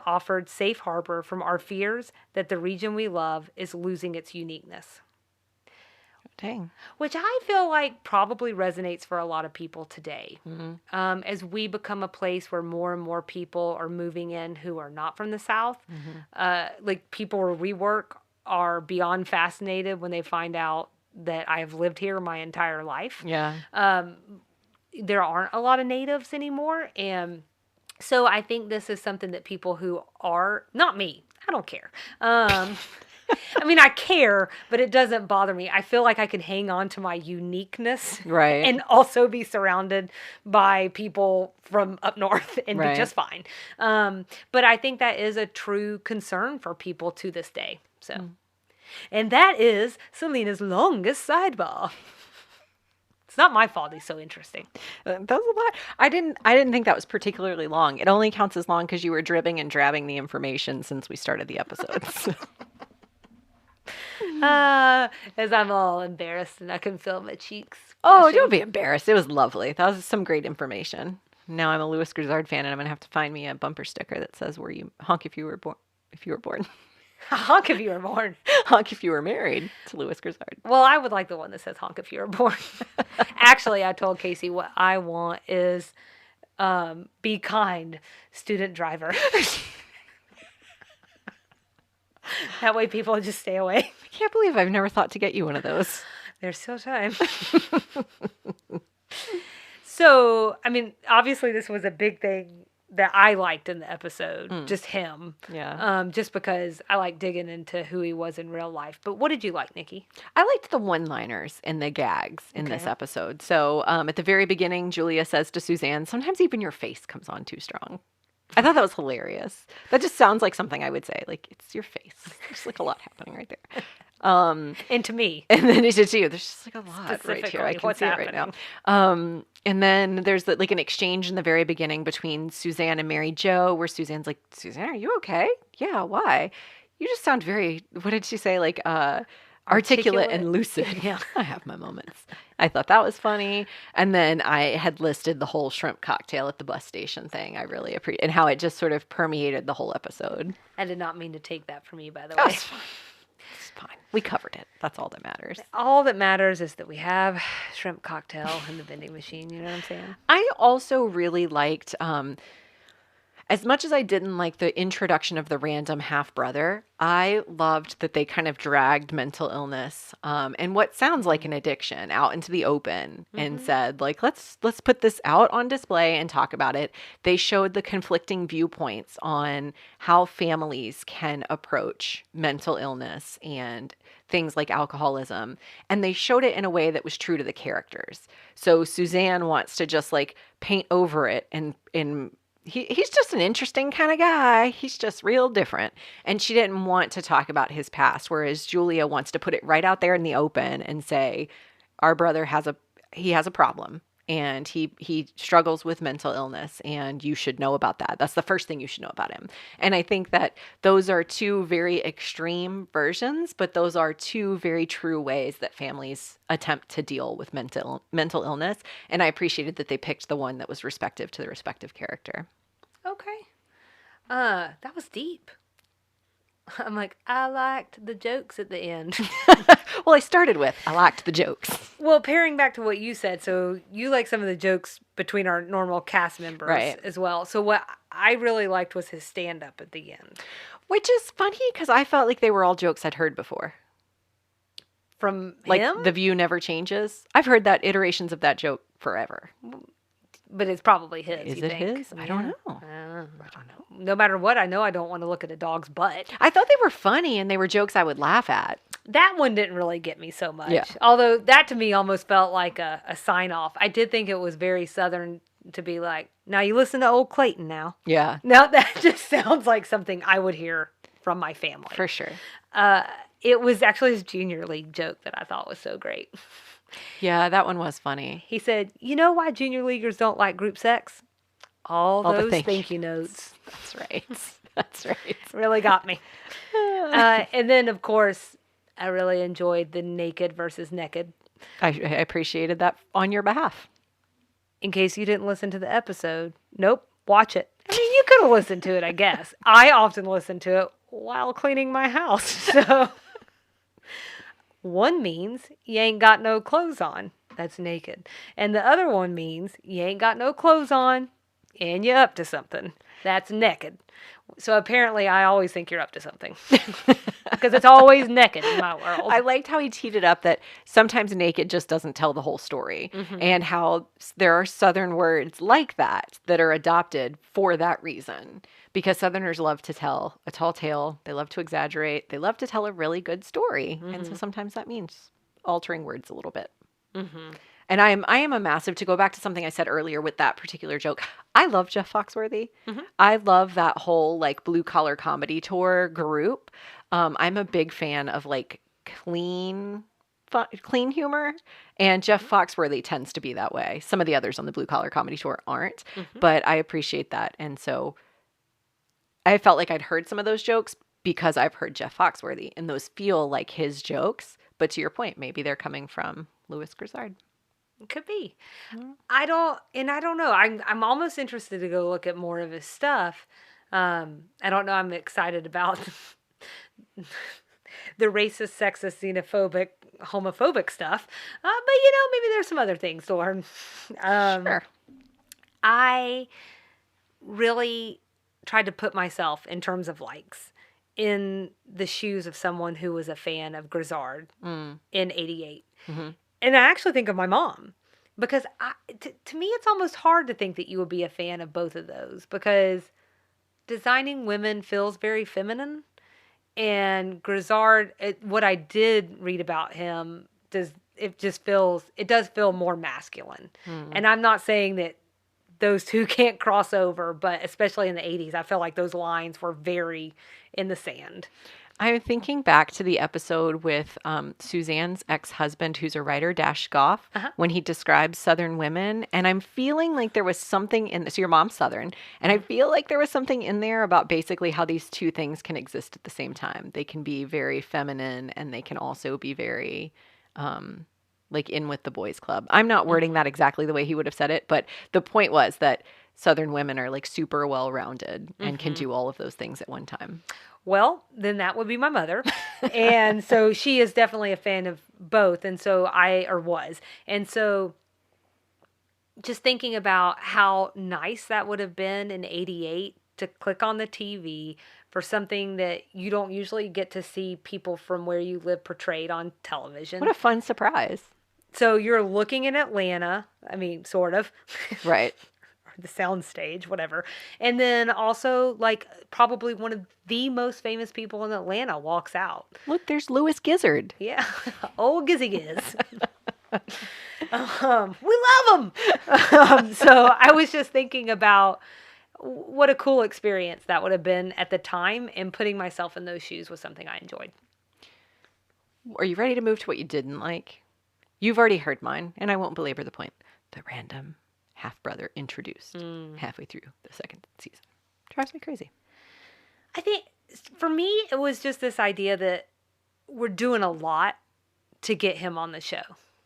offered safe harbor from our fears that the region we love is losing its uniqueness. Dang. Which I feel like probably resonates for a lot of people today. Mm-hmm. As we become a place where more and more people are moving in who are not from the South, like people where we work are beyond fascinated when they find out that I have lived here my entire life. Yeah. There aren't a lot of natives anymore. And so I think this is something that people who are, not me, I don't care. I mean, I care, but it doesn't bother me. I feel like I can hang on to my uniqueness. Right. And also be surrounded by people from up north and be just fine. But I think that is a true concern for people to this day. So, and that is Salina's longest sidebar. It's not my fault he's so interesting. That was a lot. I didn't think that was particularly long. It only counts as long because you were dribbing and drabbing the information since we started the episodes. As I'm all embarrassed and I can feel my cheeks. Oh, blushing. don't be embarrassed. It was lovely. That was some great information. Now I'm a Louis Grizzard fan, and I'm gonna have to find me a bumper sticker that says "Were you honk if you were born? If you were born, Honk if you were born. honk if you were married to Louis Grizzard." Well, I would like the one that says honk if you were born. Actually, I told Casey what I want is be kind, student driver. That way people just stay away. I can't believe I've never thought to get you one of those. There's still time. So, I mean, obviously this was a big thing that I liked in the episode, just him. Yeah. Just because I like digging into who he was in real life. But what did you like, Nikki? I liked the one-liners and the gags in this Okay. episode. So at the very beginning, Julia says to Suzanne, "Sometimes even your face comes on too strong." I thought that was hilarious. That just sounds like something I would say. Like, it's your face. There's like a lot happening right there. And to me. And then it's to you. There's just like a lot right here. Specifically, I can what's see it right now. And then there's like an exchange in the very beginning between Suzanne and Mary Jo, where Suzanne's like, "Suzanne, are you okay? Yeah, why? You just sound very," what did she say? Like, articulate and lucid. Yeah. I have my moments. I thought that was funny. And then I had listed the whole shrimp cocktail at the bus station thing. I really appreciate, and how it just sort of permeated the whole episode. I did not mean to take that from you, by the That way. was fine. It's fine. We covered it. That's all that matters. All that matters is that we have shrimp cocktail in the vending machine. You know what I'm saying? I also really liked, as much as I didn't like the introduction of the random half brother, I loved that they kind of dragged mental illness and what sounds like an addiction out into the open and said, like, let's put this out on display and talk about it. They showed the conflicting viewpoints on how families can approach mental illness and things like alcoholism. And they showed it in a way that was true to the characters. So Suzanne wants to just like paint over it and he's just an interesting kind of guy. He's just real different. And she didn't want to talk about his past, whereas Julia wants to put it right out there in the open and say, our brother has a problem and he struggles with mental illness and you should know about that. That's the first thing you should know about him. And I think that those are two very extreme versions, but those are two very true ways that families attempt to deal with mental illness. And I appreciated that they picked the one that was respective to the respective character. Okay. That was deep. I'm like, I liked the jokes at the end. Well, I started with, I liked the jokes. Well, pairing back to what you said, so you like some of the jokes between our normal cast members Right. as well. So what I really liked was his stand-up at the end. Which is funny because I felt like they were all jokes I'd heard before. From Like, him? the view never changes. I've heard that iterations of that joke forever. But it's probably his. Is you it think? his? I don't know. I don't know. No matter what, I know I don't want to look at a dog's butt. I thought they were funny and they were jokes I would laugh at. That one didn't really get me so much. Yeah. Although that to me almost felt like a sign off. I did think it was very Southern to be like, now you listen to old Clayton now. Yeah, Now that just sounds like something I would hear from my family. for sure. It was actually his junior league joke that I thought was so great. Yeah, that one was funny. He said, you know why junior leaguers don't like group sex? All the those thank thank you notes. That's right. That's right. Really got me. And then, of course, I really enjoyed the naked versus naked. I appreciated that on your behalf. In case you didn't listen to the episode, nope, watch it. I mean, you could have listened to it, I guess. I often listen to it while cleaning my house. So one means you ain't got no clothes on. That's naked. And the other one means you ain't got no clothes on and you're up to something. That's naked. So apparently I always think you're up to something. Because it's always naked in my world. I liked how he teed it up that sometimes naked just doesn't tell the whole story, and how there are Southern words like that that are adopted for that reason. Because Southerners love to tell a tall tale. They love to exaggerate. They love to tell a really good story. And so sometimes that means altering words a little bit. And I am a massive, to go back to something I said earlier with that particular joke, I love Jeff Foxworthy. I love that whole like blue collar comedy tour group. I'm a big fan of like clean humor, and Jeff Foxworthy tends to be that way. Some of the others on the blue collar comedy tour aren't, but I appreciate that. And so I felt like I'd heard some of those jokes because I've heard Jeff Foxworthy, and those feel like his jokes. But to your point, maybe they're coming from Louis Grizzard. It could be. I don't know. I'm almost interested to go look at more of his stuff. I don't know. I'm excited about the racist, sexist, xenophobic, homophobic stuff. But maybe there's some other things to learn. Sure. I really tried to put myself, in terms of likes, in the shoes of someone who was a fan of Grizzard in '88. And I actually think of my mom, because to me it's almost hard to think that you would be a fan of both of those, because designing women feels very feminine, and Grizzard, what I did read about him, does feel more masculine. And I'm not saying that those two can't cross over, but especially in the 80s, I feel like those lines were very in the sand. I'm thinking back to the episode with Suzanne's ex-husband, who's a writer, Dash Goff, when he describes Southern women. And I'm feeling like there was something in this. So your mom's Southern. And I feel like there was something in there about basically how these two things can exist at the same time. They can be very feminine, and they can also be very like in with the boys club. I'm not wording that exactly the way he would have said it, but the point was that Southern women are like super well-rounded and can do all of those things at one time. Well, then that would be my mother. And so she is definitely a fan of both. And so was. And so just thinking about how nice that would have been in '88 to click on the TV for something that you don't usually get to see people from where you live portrayed on television. What a fun surprise. So you're looking in Atlanta, I mean, sort of. Right. The sound stage, whatever. And then also, like, probably one of the most famous people in Atlanta walks out. Look, there's Louis Gizzard. Yeah. Old Gizzy Giz. We love him. So I was just thinking about what a cool experience that would have been at the time, and putting myself in those shoes was something I enjoyed. Are you ready to move to what you didn't like? You've already heard mine, and I won't belabor the point. The random half-brother introduced halfway through the second season. Drives me crazy. I think for me, it was just this idea that we're doing a lot to get him on the show.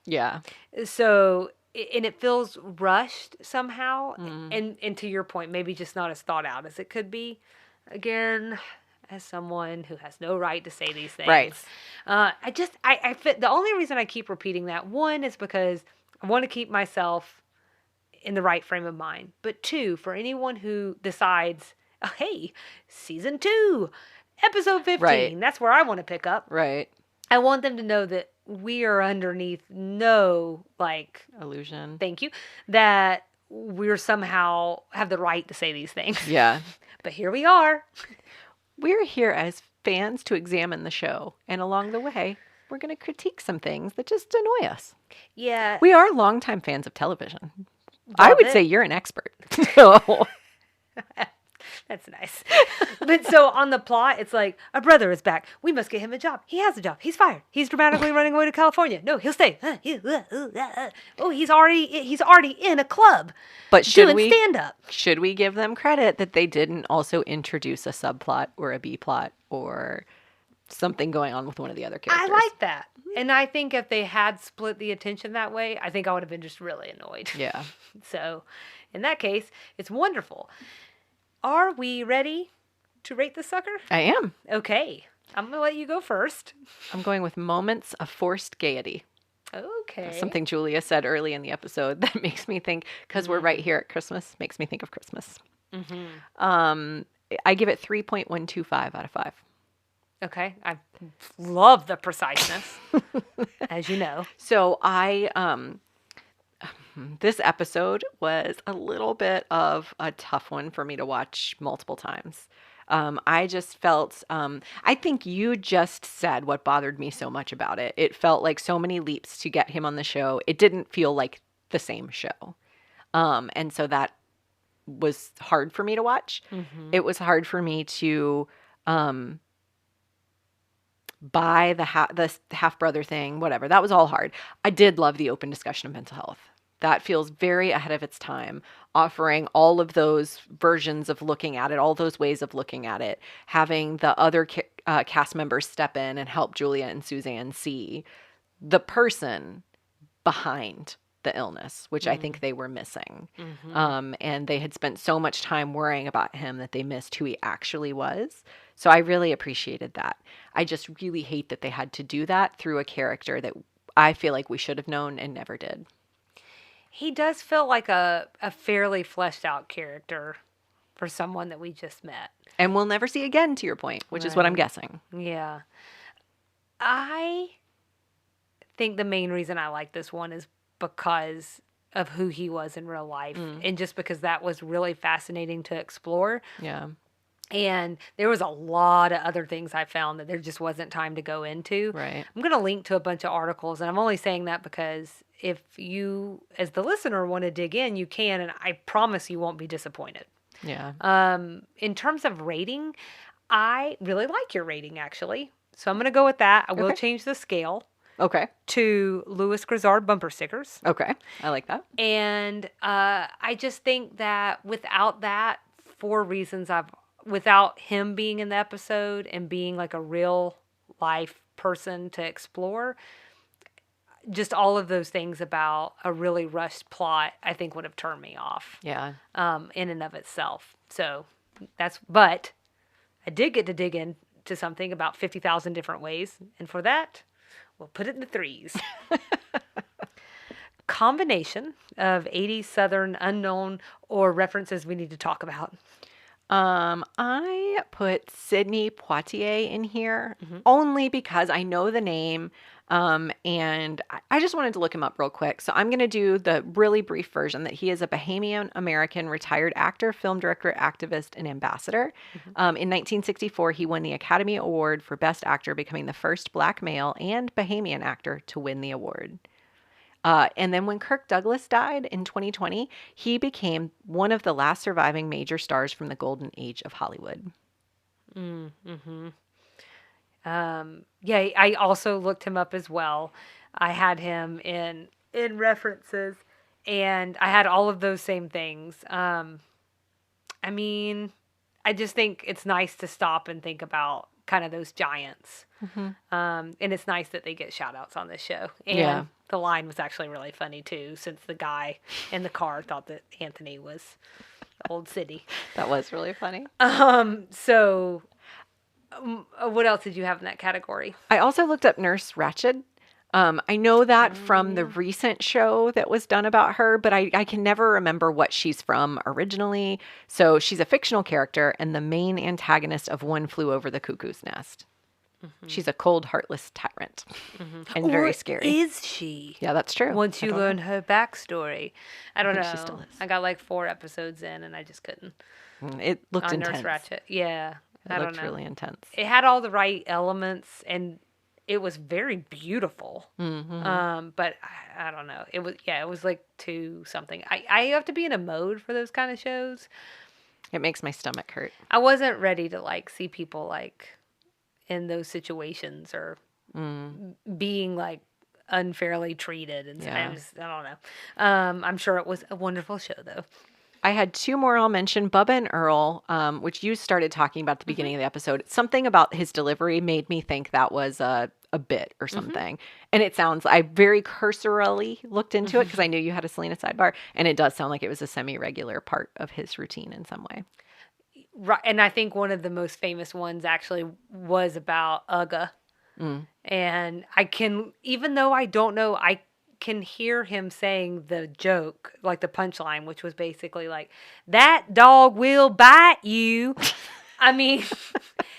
Yeah. So, and it feels rushed somehow. And to your point, maybe just not as thought out as it could be. Again, as someone who has no right to say these things. Right. I fit. The only reason I keep repeating that, one, is because I want to keep myself in the right frame of mind. But two, for anyone who decides, oh, hey, season 2, episode 15, right, that's where I want to pick up. Right. I want them to know that we are underneath no, like, illusion. Thank you. That we're somehow have the right to say these things. Yeah. But here we are. We're here as fans to examine the show. And along the way, we're going to critique some things that just annoy us. Yeah. We are longtime fans of television. Love I would it. say you're an expert. So. That's nice. But so on the plot, it's like, our brother is back. We must get him a job. He has a job. He's fired. He's dramatically running away to California. No, he'll stay. Oh, he's already in a club. But doing stand-up. Should we give them credit that they didn't also introduce a subplot or a B plot or something going on with one of the other characters? I like that. And I think if they had split the attention that way, I think I would have been just really annoyed. Yeah. So, in that case, it's wonderful. Are we ready to rate the sucker? I am. Okay. I'm going to let you go first. I'm going with moments of forced gaiety. Okay. Something Julia said early in the episode that makes me think, because we're right here at Christmas, makes me think of Christmas. I give it 3.125 out of 5. Okay. I love the preciseness, as you know. So This episode was a little bit of a tough one for me to watch multiple times. I just felt, I think you just said what bothered me so much about it. It felt like so many leaps to get him on the show. It didn't feel like the same show. And so that was hard for me to watch. It was hard for me to buy the half-brother thing, whatever. That was all hard. I did love the open discussion of mental health. That feels very ahead of its time, offering all of those versions of looking at it, all those ways of looking at it, having the other cast members step in and help Julia and Suzanne see the person behind the illness, which I think they were missing. And they had spent so much time worrying about him that they missed who he actually was. So I really appreciated that. I just really hate that they had to do that through a character that I feel like we should have known and never did. He does feel like a fairly fleshed out character for someone that we just met. And we'll never see again, to your point, which is what I'm guessing. Yeah. I think the main reason I like this one is because of who he was in real life. And just because that was really fascinating to explore. Yeah. And there was a lot of other things I found that there just wasn't time to go into. Right. I'm going to link to a bunch of articles, and I'm only saying that because if you, as the listener, want to dig in, you can, and I promise you won't be disappointed. Yeah. In terms of rating, I really like your rating, actually. So I'm going to go with that. I will change the scale. Okay. To Louis Grizzard bumper stickers. Okay. I like that. And I just think that without that, for reasons without him being in the episode and being like a real life person to explore, just all of those things about a really rushed plot, I think would have turned me off. Yeah. In and of itself. So but I did get to dig into something about 50,000 different ways. And for that, we'll put it in the 3s. Combination of 80s Southern unknown or references we need to talk about. I put Sidney Poitier in here only because I know the name, and I just wanted to look him up real quick. So I'm going to do the really brief version that he is a Bahamian American retired actor, film director, activist, and ambassador. In 1964, he won the Academy Award for Best Actor, becoming the first Black male and Bahamian actor to win the award. And then when Kirk Douglas died in 2020, he became one of the last surviving major stars from the golden age of Hollywood. Yeah, I also looked him up as well. I had him in references, and I had all of those same things. I mean, I just think it's nice to stop and think about kind of those giants. And it's nice that they get shout outs on this show. And the line was actually really funny too, since the guy in the car thought that Anthony was Old City. That was really funny. So what else did you have in that category? I also looked up Nurse Ratched. I know that from the recent show that was done about her, but I can never remember what she's from originally. So she's a fictional character and the main antagonist of One Flew Over the Cuckoo's Nest. She's a cold, heartless tyrant and very scary. Is she? Yeah, that's true. Once you learn her backstory. I don't know. She still is. I got like 4 episodes in and I just couldn't. It looked on intense. Nurse Ratched. Yeah. It looked really intense. It had all the right elements and it was very beautiful. But I don't know. It was like too something. I have to be in a mode for those kind of shows. It makes my stomach hurt. I wasn't ready to like see people like in those situations or being like unfairly treated. And I don't know. I'm sure it was a wonderful show though. I had 2 more I'll mention. Bubba and Earl, which you started talking about at the beginning of the episode. Something about his delivery made me think that was a bit or something. And it sounds, I very cursorily looked into it because I knew you had a Salina sidebar. And it does sound like it was a semi-regular part of his routine in some way. Right. And I think one of the most famous ones actually was about Uga. And I can, even though I don't know, I can hear him saying the joke, like the punchline, which was basically like, that dog will bite you. I mean,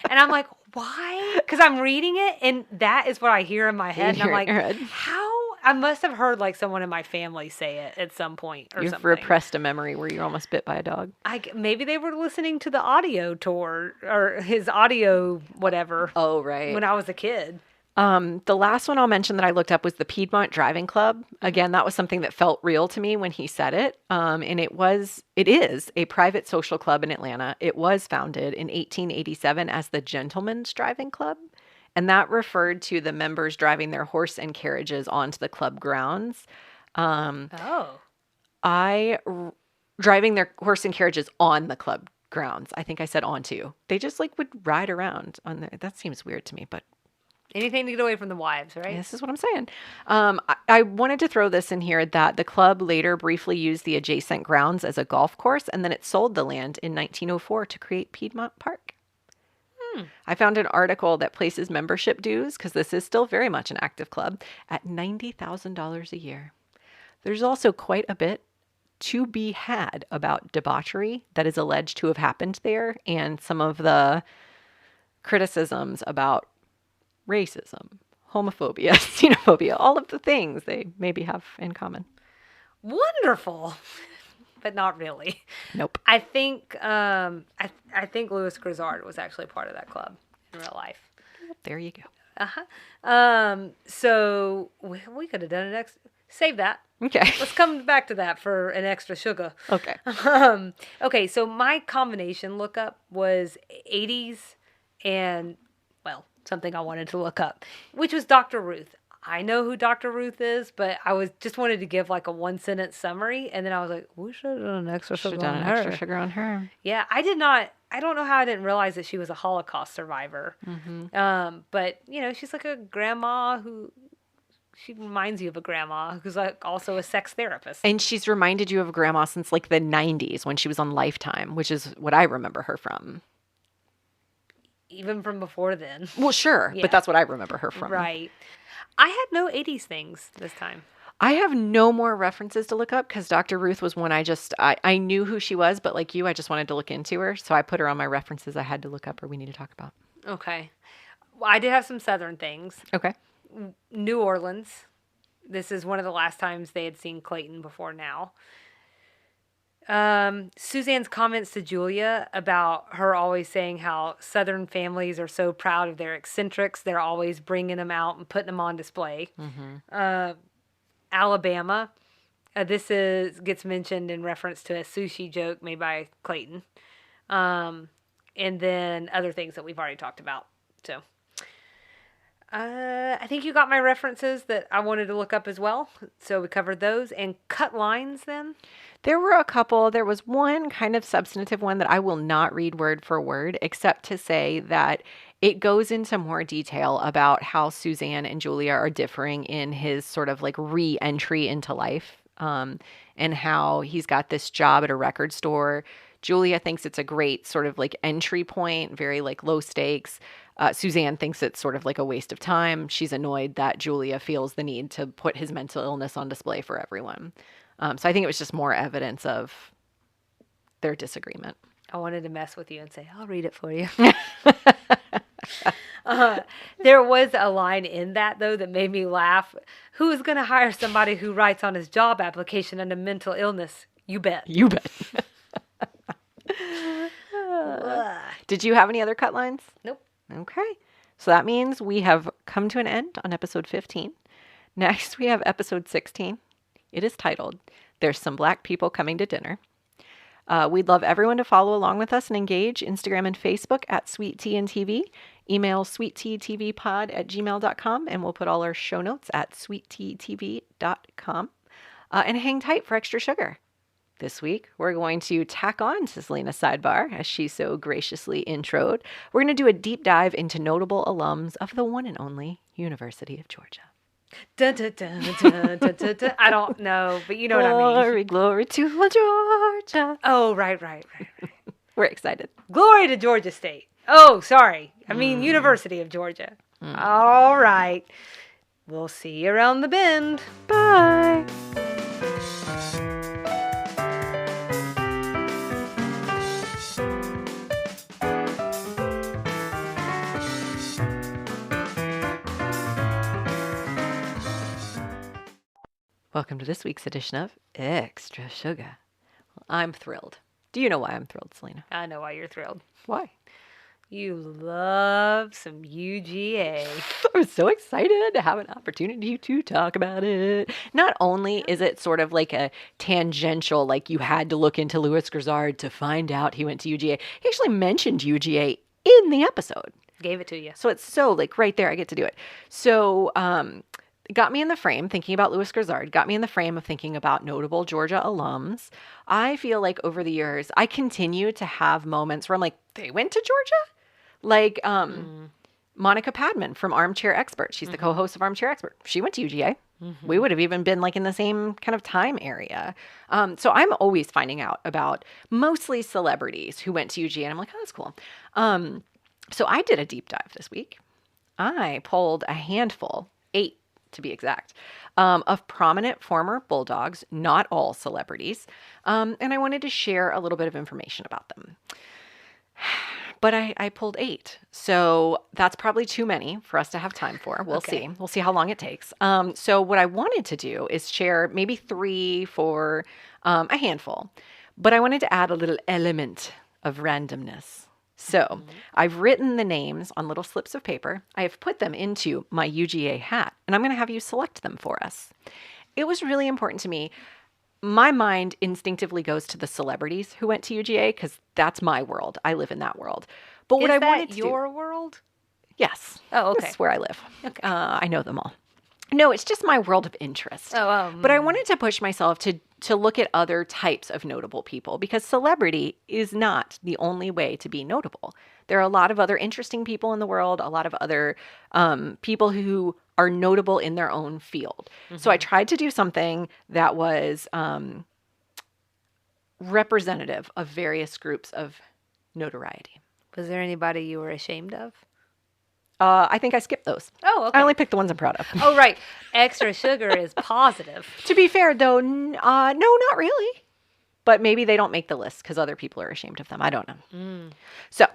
and I'm like, why? Because I'm reading it and that is what I hear in my head. And I'm like, how I must have heard like someone in my family say it at some point or You've something. repressed a memory where you're almost bit by a dog. Maybe they were listening to the audio tour or his audio whatever Oh, right. when I was a kid. The last one I'll mention that I looked up was the Piedmont Driving Club. Again, that was something that felt real to me when he said it. And it is a private social club in Atlanta. It was founded in 1887 as the Gentlemen's Driving Club. And that referred to the members driving their horse and carriages onto the club grounds. Driving their horse and carriages on the club grounds. I think I said onto. They just like would ride around on there. That seems weird to me, but anything to get away from the wives, right? This is what I'm saying. I wanted to throw this in here that the club later briefly used the adjacent grounds as a golf course, and then it sold the land in 1904 to create Piedmont Park. I found an article that places membership dues, because this is still very much an active club, at $90,000 a year. There's also quite a bit to be had about debauchery that is alleged to have happened there, and some of the criticisms about racism, homophobia, xenophobia, all of the things they maybe have in common. Wonderful. But not really. Nope. I think I think Louis Grizzard was actually part of that club in real life. There you go. So we could have done an extra. Save that. Okay. Let's come back to that for an extra sugar. Okay. Okay. So my combination lookup was 80s and something I wanted to look up, which was Dr. Ruth. I know who Dr. Ruth is, but I just wanted to give like a 1-sentence summary, and then I was like, we should have done an extra sugar on her. Yeah, I did not. I don't know how I didn't realize that she was a Holocaust survivor. Mm-hmm. But she's like a grandma she reminds you of a grandma who's like also a sex therapist. And she's reminded you of a grandma since like the 90s when she was on Lifetime, which is what I remember her from. Even from before then. Well, sure, yeah. But that's what I remember her from. Right. I had no 80s things this time. I have no more references to look up because Dr. Ruth was one I knew who she was, but like you, I just wanted to look into her. So I put her on my references I had to look up or we need to talk about. Okay. Well, I did have some Southern things. Okay. New Orleans. This is one of the last times they had seen Clayton before now. Suzanne's comments to Julia about her always saying how Southern families are so proud of their eccentrics. They're always bringing them out and putting them on display. Mm-hmm. Alabama. This gets mentioned in reference to a sushi joke made by Clayton. And then other things that we've already talked about. So, I think you got my references that I wanted to look up as well. So we covered those. And cut lines then? There were a couple. There was one kind of substantive one that I will not read word for word, except to say that it goes into more detail about how Suzanne and Julia are differing in his sort of like re-entry into life, and how he's got this job at a record store. Julia thinks it's a great sort of like entry point, very like low stakes. Suzanne thinks it's sort of like a waste of time. She's annoyed that Julia feels the need to put his mental illness on display for everyone. So I think it was just more evidence of their disagreement. I wanted to mess with you and say, I'll read it for you. There was a line in that, though, that made me laugh. Who is going to hire somebody who writes on his job application under mental illness? You bet. You bet. Did you have any other cut lines? Nope. Okay. So that means we have come to an end on episode 15. Next, we have episode 16. It is titled, There's Some Black People Coming to Dinner. We'd love everyone to follow along with us and engage. Instagram and Facebook at Sweet Tea and TV. Email sweetteatvpod@gmail.com, and we'll put all our show notes at sweetteatv.com. And hang tight for extra sugar. This week, we're going to tack on to Salina's Sidebar, as she so graciously introed. We're going to do a deep dive into notable alums of the one and only University of Georgia. Dun, dun, dun, dun, dun, dun, dun. I don't know, but you know what I mean. Glory, glory to Georgia. Oh, right. We're excited. Glory to Georgia State. Oh, sorry. I mean, University of Georgia. All right. We'll see you around the bend. Bye. Welcome to this week's edition of Extra Sugar. Well, I'm thrilled. Do you know why I'm thrilled, Salina? I know why you're thrilled. Why? You love some UGA. I'm so excited to have an opportunity to talk about it. Not only is it sort of like a tangential, like you had to look into Louis Grizzard to find out he went to UGA. He actually mentioned UGA in the episode. Gave it to you. So it's so like right there, I get to do it. So it got me in the frame thinking about Louis Grizzard, got me in the frame of thinking about notable Georgia alums. I feel like over the years, I continue to have moments where I'm like, they went to Georgia? Like Monica Padman from Armchair Expert. She's the co-host of Armchair Expert. She went to UGA. We would have even been like in the same kind of time area. So I'm always finding out about mostly celebrities who went to UGA. And I'm like, oh, that's cool. So I did a deep dive this week. I pulled a handful, 8 to be exact, of prominent former Bulldogs, not all celebrities. And I wanted to share a little bit of information about them. But I pulled 8. So that's probably too many for us to have time for. We'll see. We'll see how long it takes. So what I wanted to do is share maybe 3 for a handful. But I wanted to add a little element of randomness. So I've written the names on little slips of paper. I have put them into my UGA hat, and I'm going to have you select them for us. It was really important to me. My mind instinctively goes to the celebrities who went to UGA because that's my world. I live in that world. But what I wanted to your world? Yes. Oh, okay. This is where I live. Okay. I know them all. No, it's just my world of interest. But I wanted to push myself to look at other types of notable people because celebrity is not the only way to be notable. There are a lot of other interesting people in the world, a lot of other people who are notable in their own field. So I tried to do something that was representative of various groups of notoriety. Was there anybody you were ashamed of? I think I skipped those. Oh, okay. I only picked the ones I'm proud of. Oh, right. Extra sugar is positive. To be fair, though, no, not really. But maybe they don't make the list because other people are ashamed of them. I don't know. So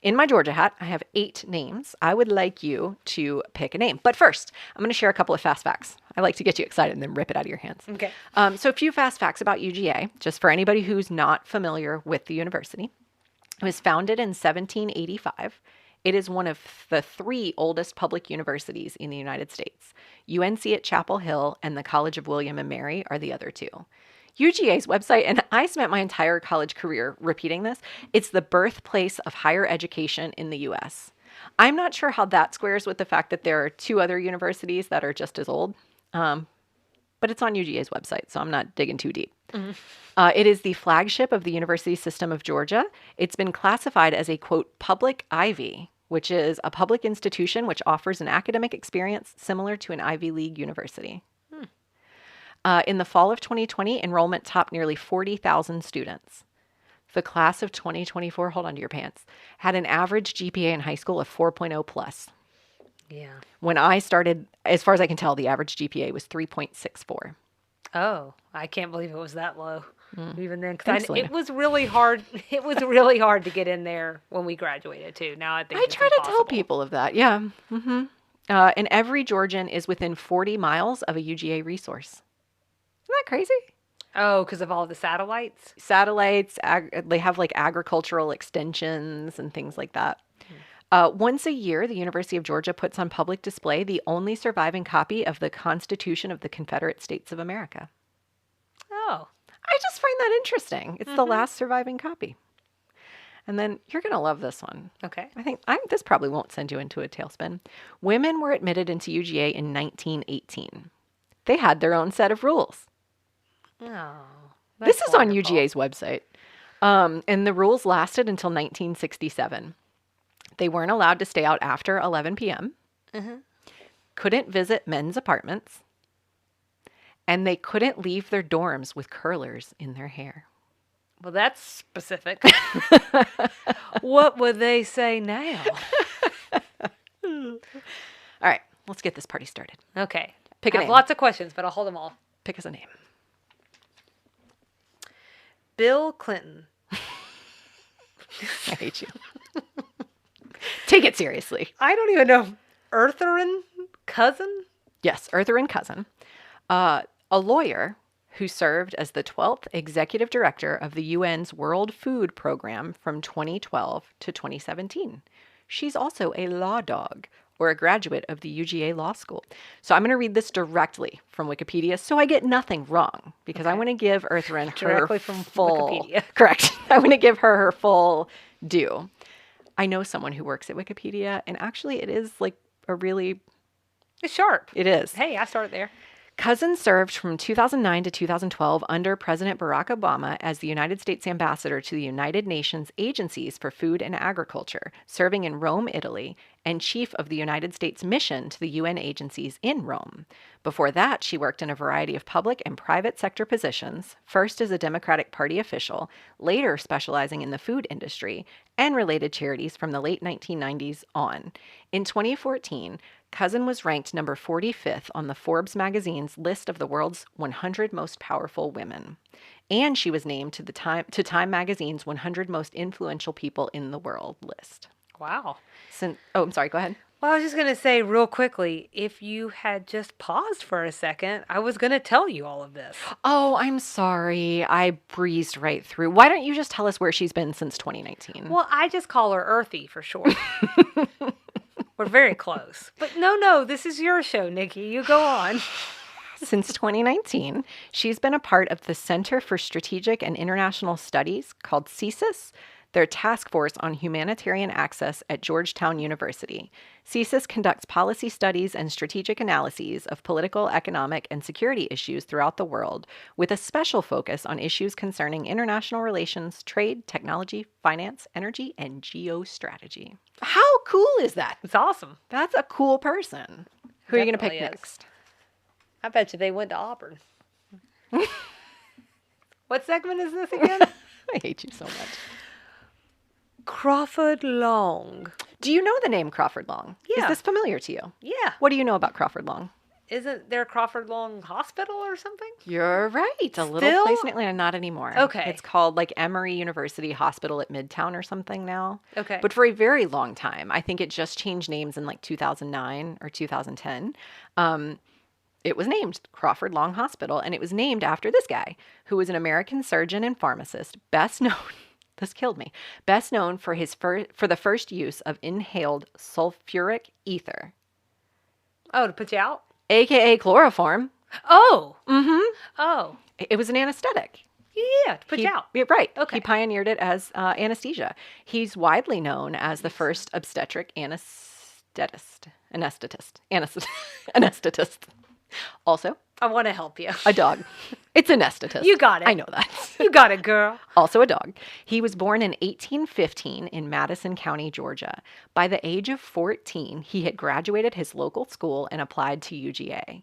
in my Georgia hat, I have 8 names. I would like you to pick a name. But first, I'm going to share a couple of fast facts. I like to get you excited and then rip it out of your hands. Okay. So a few fast facts about UGA, just for anybody who's not familiar with the university. It was founded in 1785. It is one of the 3 oldest public universities in the United States. UNC at Chapel Hill and the College of William and Mary are the other 2. UGA's website, and I spent my entire college career repeating this, it's the birthplace of higher education in the U.S. I'm not sure how that squares with the fact that there are 2 other universities that are just as old, but it's on UGA's website, so I'm not digging too deep. It is the flagship of the University System of Georgia. It's been classified as a, quote, public Ivy, which is a public institution which offers an academic experience similar to an Ivy League university. In the fall of 2020, enrollment topped nearly 40,000 students. The class of 2024, hold on to your pants, had an average GPA in high school of 4.0 plus. Yeah. When I started, as far as I can tell, the average GPA was 3.64. Oh, I can't believe it was that low. Even then, Thanks, because Salina. it was really hard. It was really hard to get in there when we graduated too. Now I think I it's try to tell impossible. people of that. Yeah. And every Georgian is within 40 miles of a UGA resource. Isn't that crazy? Oh, because of all the satellites. Satellites, they have like agricultural extensions and things like that. Once a year, the University of Georgia puts on public display the only surviving copy of the Constitution of the Confederate States of America. Oh. I just find that interesting. It's the last surviving copy. And then you're going to love this one. Okay. I think this probably won't send you into a tailspin. Women were admitted into UGA in 1918. They had their own set of rules. Oh. This is on wonderful. UGA's website. And the rules lasted until 1967. They weren't allowed to stay out after 11 p.m. Couldn't visit men's apartments. And they couldn't leave their dorms with curlers in their hair. Well, that's specific. What would they say now? All right, let's get this party started. Okay. Pick a I have name. lots of questions, but I'll hold them all. Pick us a name. Bill Clinton. I hate you. Take it seriously. I don't even know. Eartherin cousin? Yes, Earther and cousin. a lawyer who served as the 12th executive director of the UN's World Food Program from 2012 to 2017. She's also a law dog, or a graduate of the UGA Law School. So I'm going to read this directly from Wikipedia so I get nothing wrong, because I want to give Earthren her Directly from full... Wikipedia. Correct. I want to give her full due. I know someone who works at Wikipedia, and actually it is like a really... It's sharp. It is. Hey, I started there. Cousin served from 2009 to 2012 under President Barack Obama as the United States ambassador to the United Nations Agencies for Food and Agriculture, serving in Rome, Italy, and chief of the United States mission to the UN agencies in Rome. Before that, she worked in a variety of public and private sector positions, first as a Democratic Party official, later specializing in the food industry and related charities from the late 1990s on. In 2014, Cousin was ranked number 45th on the Forbes magazine's list of the world's 100 most powerful women. And she was named to Time magazine's 100 most influential people in the world list. Wow. I'm sorry, go ahead. Well, I was just going to say real quickly, if you had just paused for a second, I was going to tell you all of this. Oh, I'm sorry. I breezed right through. Why don't you just tell us where she's been since 2019? Well, I just call her Earthy for short. We're very close. But no, this is your show, Nikki. You go on. Since 2019, she's been a part of the Center for Strategic and International Studies, called CSIS, their task force on humanitarian access at Georgetown University. CSIS conducts policy studies and strategic analyses of political, economic, and security issues throughout the world, with a special focus on issues concerning international relations, trade, technology, finance, energy, and geostrategy. How cool is that? It's awesome. That's a cool person. Who are you going to pick Definitely is. next? I bet you they went to Auburn. What segment is this again? I hate you so much. Crawford Long. Do you know the name Crawford Long? Yeah. Is this familiar to you? Yeah. What do you know about Crawford Long? Isn't there Crawford Long Hospital or something? You're right. A little Still? place in Atlanta, not anymore. Okay. It's called like Emory University Hospital at Midtown or something now. Okay. But for a very long time, I think it just changed names in like 2009 or 2010. It was named Crawford Long Hospital, and it was named after this guy, who was an American surgeon and pharmacist, best known... This killed me. Best known for for the first use of inhaled sulfuric ether. Oh, to put you out? AKA chloroform. Oh. Mm-hmm. Oh. It was an anesthetic. Yeah, to put you out. Yeah, right. Okay. He pioneered it as anesthesia. He's widely known as the first obstetric anesthetist. Also, I want to help you. a dog. It's anesthetist. You got it. I know that. You got it, girl. Also a dog. He was born in 1815 in Madison County, Georgia. By the age of 14, he had graduated his local school and applied to UGA.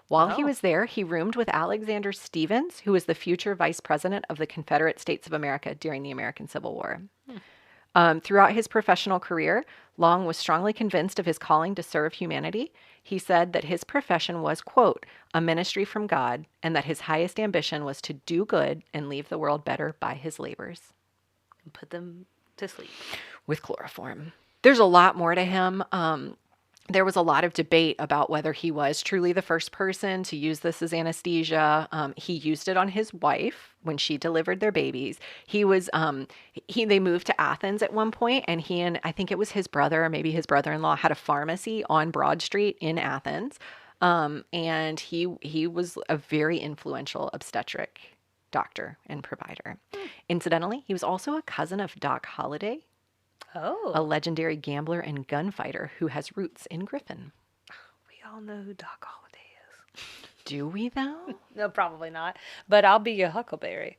While he was there, he roomed with Alexander Stephens, who was the future vice president of the Confederate States of America during the American Civil War. Throughout his professional career, Long was strongly convinced of his calling to serve humanity. He said that his profession was, quote, a ministry from God, and that his highest ambition was to do good and leave the world better by his labors. And put them to sleep. With chloroform. There's a lot more to him. There was a lot of debate about whether he was truly the first person to use this as anesthesia. He used it on his wife when she delivered their babies. They moved to Athens at one point, and he and I think it was his brother or maybe his brother-in-law had a pharmacy on Broad Street in Athens. And he was a very influential obstetric doctor and provider. Incidentally, he was also a cousin of Doc Holliday, a legendary gambler and gunfighter who has roots in Griffin. We all know who Doc Holliday is. Do we, though? No, probably not. But I'll be your Huckleberry.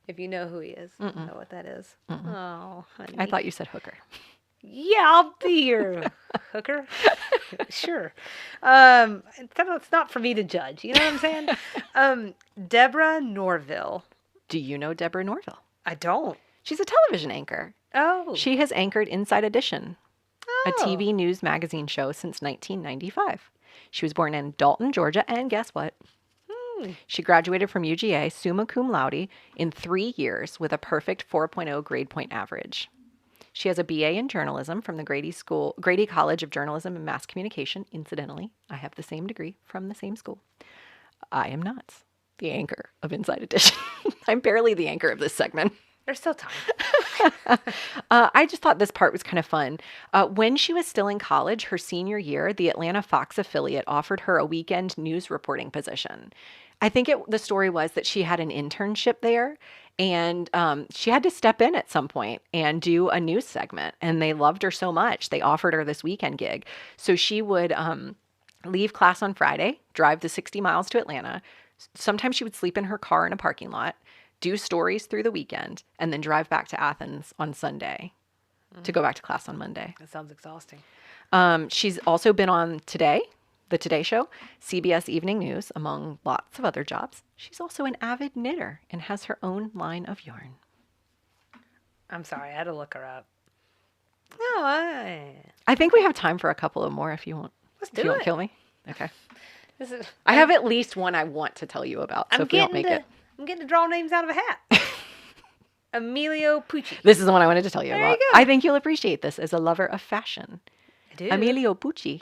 If you know who he is. I know what that is. Oh, honey. I thought you said hooker. Yeah, I'll be your hooker. Sure. It's not for me to judge. You know what I'm saying? Deborah Norville. Do you know Deborah Norville? I don't. She's a television anchor. Oh. She has anchored Inside Edition, a TV news magazine show since 1995. She was born in Dalton, Georgia, and guess what? She graduated from UGA summa cum laude in 3 years with a perfect 4.0 grade point average. She has a BA in journalism from the Grady College of Journalism and Mass Communication. Incidentally, I have the same degree from the same school. I am not the anchor of Inside Edition. I'm barely the anchor of this segment. There's still time. I just thought this part was kind of fun. When she was still in college, her senior year, the Atlanta Fox affiliate offered her a weekend news reporting position. I think the story was that she had an internship there, and she had to step in at some point and do a news segment. And they loved her so much, they offered her this weekend gig. So she would leave class on Friday, drive the 60 miles to Atlanta. Sometimes she would sleep in her car in a parking lot, do stories through the weekend, and then drive back to Athens on Sunday to go back to class on Monday. That sounds exhausting. She's also been on the Today Show, CBS Evening News, among lots of other jobs. She's also an avid knitter and has her own line of yarn. I'm sorry, I had to look her up. No, I think we have time for a couple of more if you want. Let's If do you won't it. kill me. Okay. I have at least one I want to tell you about, so if we don't make it. I'm getting to draw names out of a hat. Emilio Pucci. This is the one I wanted to tell you There about. you go. I think you'll appreciate this as a lover of fashion. I do. Emilio Pucci,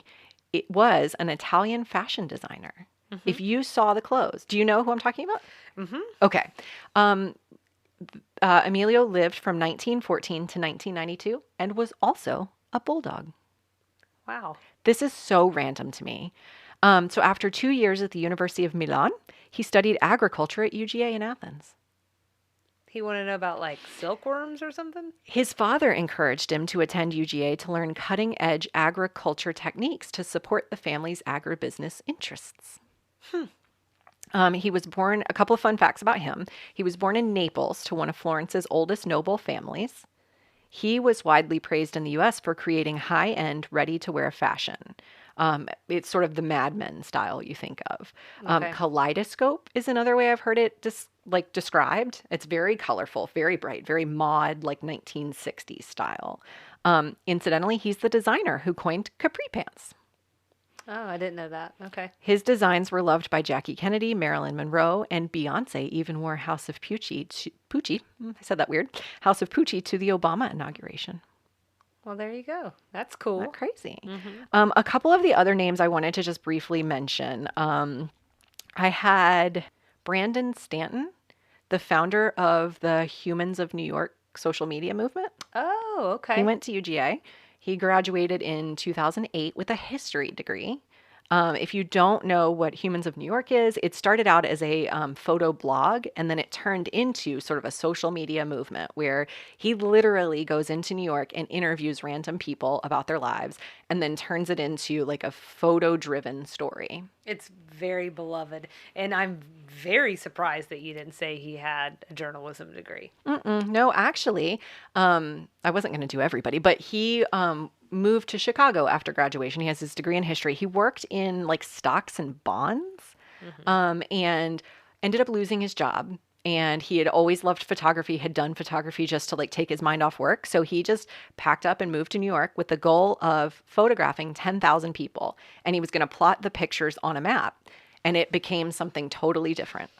it was an Italian fashion designer. If you saw the clothes, do you know who I'm talking about? Mm-hmm. Okay. Emilio lived from 1914 to 1992 and was also a bulldog. Wow. This is so random to me. So after 2 years at the University of Milan, he studied agriculture at UGA in Athens. He wanted to know about like silkworms or something? His father encouraged him to attend UGA to learn cutting-edge agriculture techniques to support the family's agribusiness interests. He was born, a couple of fun facts about him. He was born in Naples to one of Florence's oldest noble families. He was widely praised in the U.S. for creating high-end, ready-to-wear fashion. It's sort of the Mad Men style you think of. Okay. Kaleidoscope is another way I've heard it described. It's very colorful, very bright, very mod, like 1960s style. Incidentally, he's the designer who coined capri pants. Oh, I didn't know that. Okay. His designs were loved by Jackie Kennedy, Marilyn Monroe, and Beyonce even wore House of Pucci, I said that weird, House of Pucci to the Obama inauguration. Well, there you go. That's cool. Not crazy. Mm-hmm. A couple of the other names I wanted to just briefly mention. I had Brandon Stanton, the founder of the Humans of New York social media movement. Oh, okay. He went to UGA. He graduated in 2008 with a history degree. If you don't know what Humans of New York is, it started out as a photo blog, and then it turned into sort of a social media movement where he literally goes into New York and interviews random people about their lives and then turns it into like a photo-driven story. It's very beloved. And I'm very surprised that you didn't say he had a journalism degree. No, actually, I wasn't going to do everybody, but he moved to Chicago after graduation. He has his degree in history. He worked in like stocks and bonds, and ended up losing his job. And he had always loved photography, had done photography just to like take his mind off work. So he just packed up and moved to New York with the goal of photographing 10,000 people. And he was going to plot the pictures on a map. And it became something totally different.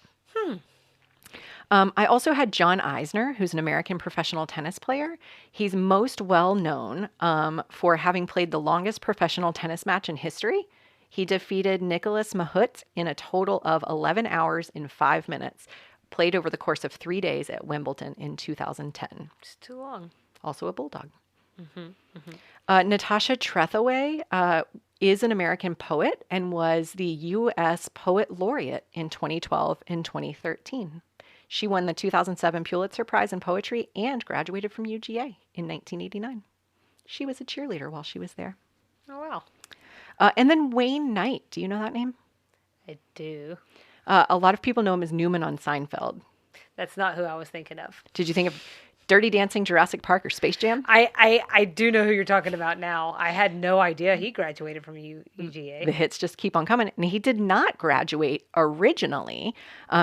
I also had John Eisner, who's an American professional tennis player. He's most well known for having played the longest professional tennis match in history. He defeated Nicolas Mahut in a total of 11 hours and 5 minutes, played over the course of 3 days at Wimbledon in 2010. It's too long. Also a bulldog. Natasha Trethewey is an American poet and was the U.S. Poet Laureate in 2012 and 2013. She won the 2007 Pulitzer Prize in Poetry and graduated from UGA in 1989. She was a cheerleader while she was there. Oh, wow. And then Wayne Knight. Do you know that name? I do. A lot of people know him as Newman on Seinfeld. That's not who I was thinking of. Did you think of Dirty Dancing, Jurassic Park, or Space Jam? I do know who you're talking about now. I had no idea he graduated from UGA. The hits just keep on coming. And he did not graduate originally.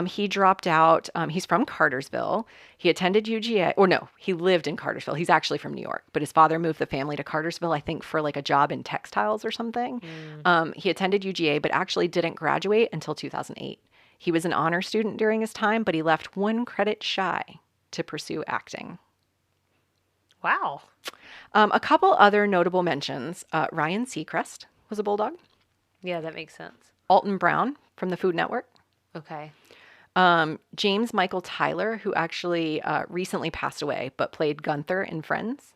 He dropped out. He's from Cartersville. He attended UGA. Or no, he lived in Cartersville. He's actually from New York. But his father moved the family to Cartersville, I think, for like a job in textiles or something. He attended UGA, but actually didn't graduate until 2008. He was an honor student during his time, but he left one credit shy to pursue acting. Wow. A couple other notable mentions. Ryan Seacrest was a bulldog. Yeah, that makes sense. Alton Brown from the Food Network. Okay. James Michael Tyler, who actually recently passed away but played Gunther in Friends,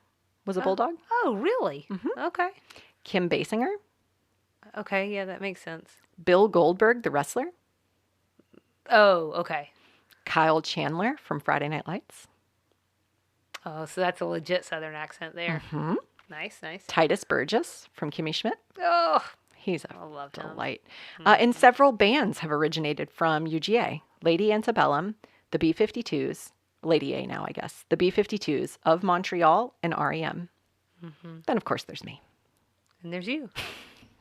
was a bulldog. Oh, really? Okay. Kim Basinger. Okay, yeah, that makes sense. Bill Goldberg, the wrestler. Oh, okay. Kyle Chandler from Friday Night Lights. Oh, so that's a legit Southern accent there. Hmm. Nice, nice. Titus Burgess from Kimmy Schmidt. Oh, He's a I love him. delight. And several bands have originated from UGA. Lady Antebellum, the B-52s, Lady A now, I guess, the B-52s of Montreal and REM. Then, of course, there's me. And there's you.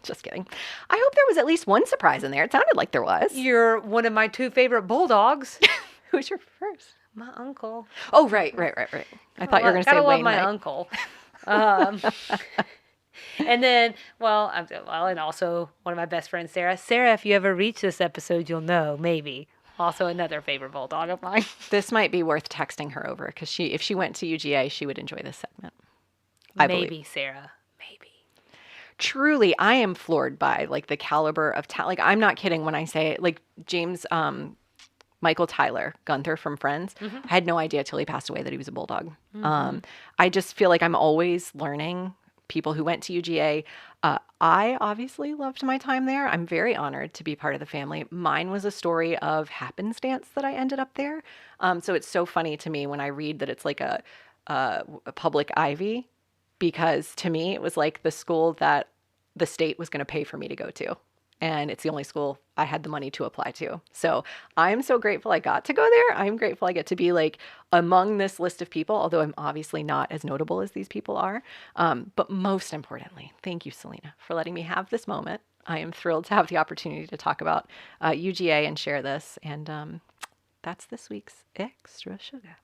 Just kidding. I hope there was at least one surprise in there. It sounded like there was. You're one of my 2 favorite bulldogs. Who's your first? My uncle. Oh, right. I thought you were going to say Wayne Wayne my Knight. uncle. And then, and also one of my best friends, Sarah. Sarah, if you ever reach this episode, you'll know, maybe. Also another favorite bulldog of mine. This might be worth texting her over because if she went to UGA, she would enjoy this segment. I believe. Sarah. Maybe. Truly, I am floored by like the caliber of talent. Like, I'm not kidding when I say like James Michael Tyler, Gunther from Friends. I had no idea till he passed away that he was a bulldog. I just feel like I'm always learning. People who went to UGA. I obviously loved my time there. I'm very honored to be part of the family. Mine was a story of happenstance that I ended up there. So it's so funny to me when I read that it's like a public Ivy, because to me it was like the school that the state was going to pay for me to go to. And it's the only school I had the money to apply to. So I'm so grateful I got to go there. I'm grateful I get to be like among this list of people, although I'm obviously not as notable as these people are. But most importantly, thank you, Salina, for letting me have this moment. I am thrilled to have the opportunity to talk about UGA and share this. And that's this week's Extra Sugar.